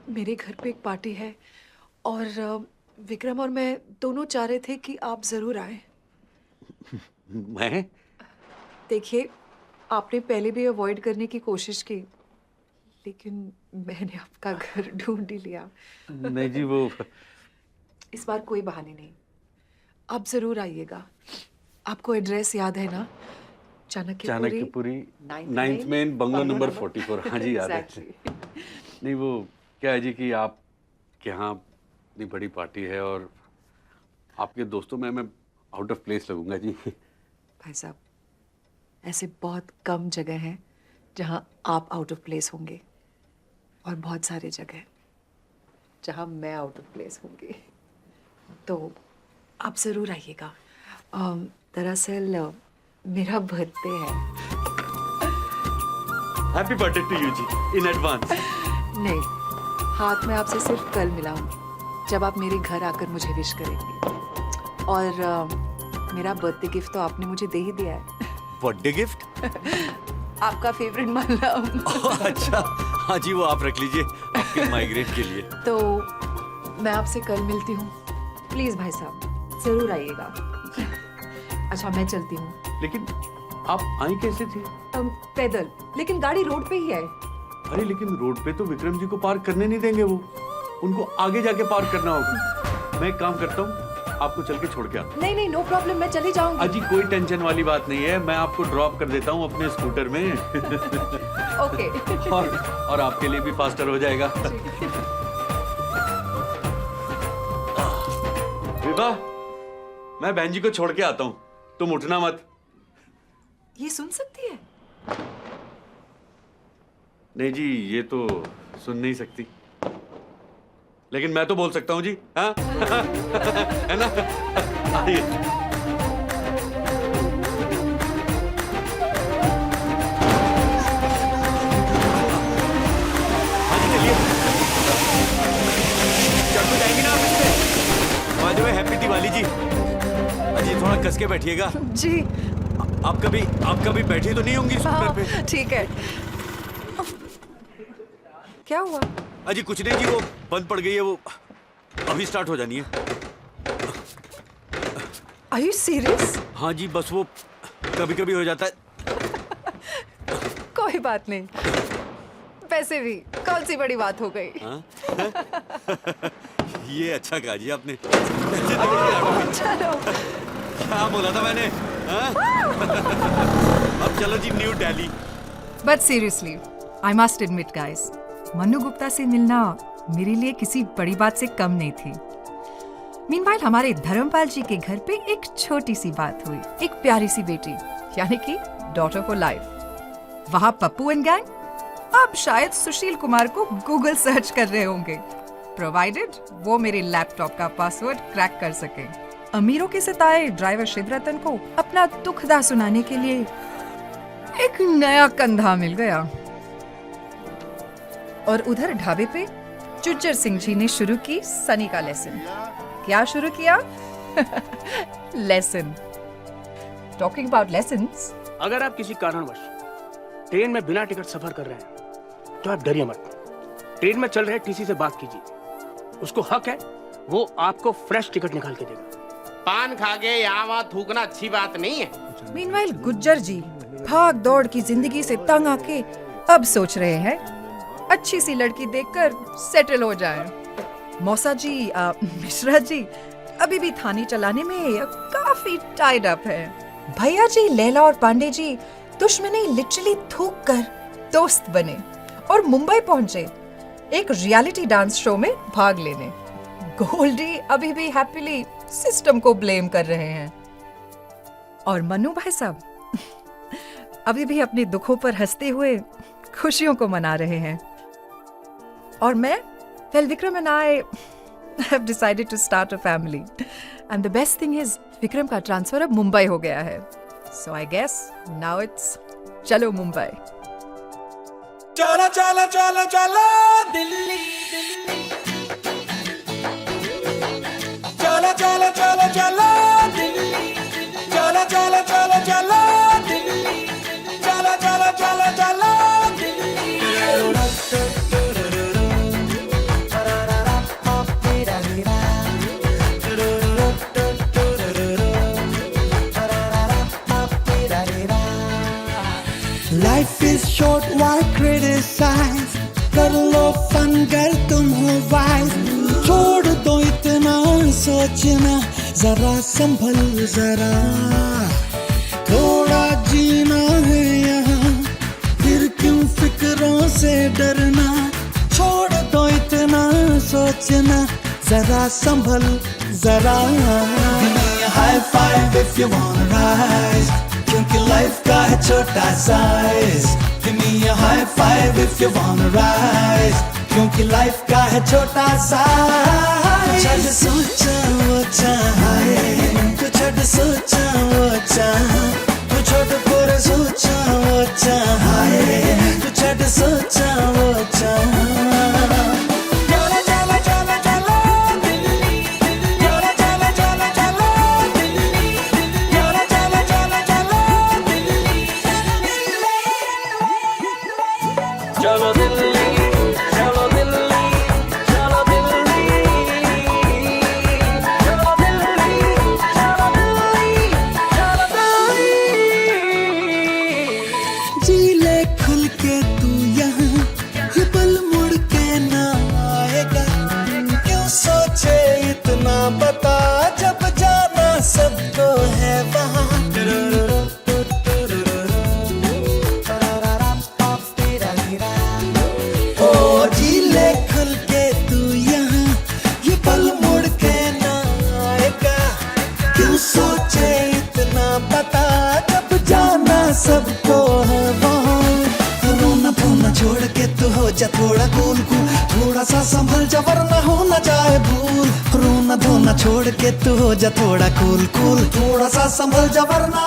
मेरे घर पे एक पार्टी है और विक्रम और मैं दोनों चाह रहे थे कि आप जरूर आए। मैं? देखिए, आपने पहले भी अवॉइड करने की कोशिश की, लेकिन मैंने आपका घर ढूंढ ही लिया। नहीं जी, वो इस बार कोई बहाने नहीं, आप जरूर आइएगा। आपको एड्रेस याद है ना? Chanakyapuri 9th main bungalow number 44। हाँ जी, याद है। नहीं, वो क्या है जी कि आप के यहाँ इतनी बड़ी पार्टी है और आपके दोस्तों में मैं आउट ऑफ प्लेस लगूंगा जी। भाई साहब, ऐसे बहुत कम जगह हैं जहाँ आप आउट ऑफ प्लेस होंगे और बहुत सारे जगह जहाँ मैं आउट ऑफ प्लेस होंगी। तो आप ज़रूर आइएगा। दरअसल मेरा बर्थडे है। हैप्पी बर्थडे टू यू जी इन एडवांस। नहीं, हाथ में आपसे सिर्फ कल मिला हूँ, जब आप मेरे घर आकर मुझे विश करेंगे। और मेरा बर्थडे गिफ्ट तो आपने मुझे दे ही दिया है। Birthday gift? आपका फेवरेट मलम। अच्छा, हाँ जी, वो आप रख लीजिए आपके माइग्रेन के लिए। तो मैं आपसे कल मिलती हूँ। प्लीज भाई साहब, जरूर आइएगा। अच्छा, मैं चलती हूँ। लेकिन आप आई कैसे थी? पैदल, लेकिन गाड़ी रोड पे ही है। अरे लेकिन रोड पे तो विक्रम जी को पार्क करने नहीं देंगे, वो उनको आगे जाके पार्क करना होगा। मैं एक काम करता हूँ, आपको चल के छोड़ के आता हूँ। नहीं, नो प्रॉब्लम, मैं चली जाऊंगी। अजी कोई टेंशन वाली बात नहीं है, मैं आपको ड्रॉप कर देता हूँ अपने स्कूटर में। ओके। और आपके लिए भी फास्टर हो जाएगा। विभा, मैं बहन जी को छोड़ के आता हूँ, तुम उठना मत। ये सुन सकती है? नहीं जी, ये तो सुन नहीं सकती, लेकिन मैं तो बोल सकता हूँ जी। हाँ? है ना? आइए। हाँ जी, चलिए। चढ़ तो जाएंगी ना आप इस पे? By the way, happy Diwali ji. अजी थोड़ा कस के बैठिएगा जी। आप कभी बैठी तो नहीं होंगी स्कूटर पे? ठीक है। क्या हुआ? अजी कुछ नहीं जी, वो बंद पड़ गई है, वो अभी स्टार्ट हो जानी है। Are you serious? हाँ जी, बस वो कभी कभी हो जाता है। कोई बात नहीं, वैसे भी कौन सी बड़ी बात हो गई। हाँ? ये अच्छा कहा जी आपने। चलो। क्या बोला था मैंने? अब चलो जी New Delhi. But seriously, I must admit guys, Mannu Gupta से मिलना मेरे लिए किसी बड़ी बात से कम नहीं थी। मीनवाइल हमारे धर्मपाल जी के घर पे एक छोटी सी बात हुई, एक प्यारी सी बेटी, यानी कि डॉटर फॉर लाइफ। वहाँ पप्पू एंड गैंग अब शायद सुशील कुमार को गूगल सर्च कर रहे होंगे, प्रोवाइडेड वो मेरे लैपटॉप का पासवर्ड क्रैक कर सके। अमीरों के सितारे ड्राइवर शिवरतन को अपना दुखदा सुनाने के लिए एक नया कंधा मिल गया। और उधर ढाबे पे चुज्जर सिंह जी ने शुरू की सनी का लेसन। क्या शुरू किया? लेसन। टॉकिंग अबाउट लेसन्स, अगर आप किसी कारणवश ट्रेन में बिना टिकट सफर कर रहे हैं तो आप डरिए मत। ट्रेन में चल रहे टीसी से बात कीजिए, उसको हक है, वो आपको फ्रेश टिकट निकाल के देगा। पान खा के यहाँ वहाँ थूकना अच्छी बात नहीं है। मीनवाइल गुज्जर जी भाग दौड़ की जिंदगी से तंग आके अब सोच रहे हैं अच्छी सी लड़की देखकर सेटल हो जाए। मौसा जी, मिश्रा जी अभी भी थाने चलाने में काफी टाइड अप है। भैया जी लैला और पांडे जी दुश्मनी लिटरली थूक कर दोस्त बने और मुंबई पहुंचे एक रियलिटी डांस शो में भाग लेने। गोल्डी अभी भी हैप्पीली सिस्टम को ब्लेम कर रहे हैं। और मन्नू भाई साहब अभी भी अपने दुखों पर हंसते हुए खुशियों को मना रहे हैं। और मैं, well, Vikram and I have decided to start a family and the best thing is Vikram का ट्रांसफर अब मुंबई हो गया है. सो आई गेस नाउ इट्स चलो मुंबई. चलो चलो चलो चलो दिल्ली चलो चलो चलो चलो दिल्ली चलो चलो चलो चलो दिल्ली चलो चलो चलो चलो Life is short, why criticize? कर लो फन कर तुम हो वाइज. छोड़ दो इतना सोचना, जरा संभल जरा. थोड़ा जीना है यहाँ, फिर क्यों फिक्रों से डरना. छोड़ दो इतना सोचना, जरा संभल जरा. Give me a high five if you wanna rise, क्योंकि लाइफ का है छोटा size. Give me a high five if you wanna rise, क्योंकि लाइफ का है छोटा साइज. कुछ सोचा वो चाहे, कुछ सोचा वो चाहे, कुछ पूरे सोचा वो चाहे, कुछ सोचा वो चाहे. चलो दिल्ली चलो दिल्ली चलो दिल्ली चलो दिल्ली चलो दिल्ली चलो दिल्ली. जी ले खुल के तू यहाँ, ये पल मुड़ के ना आएगा. क्यों सोचे इतना, बता जब जाना सबको है वहाँ. सबको है वहाँ. रोना धोना छोड़ के तू हो जा थोड़ा कूल कूल. थोड़ा सा संभल जा वरना हो ना जाए भूल. रोना धोना छोड़ के तू हो जा थोड़ा कूल कूल. थोड़ा सा संभल जा वरना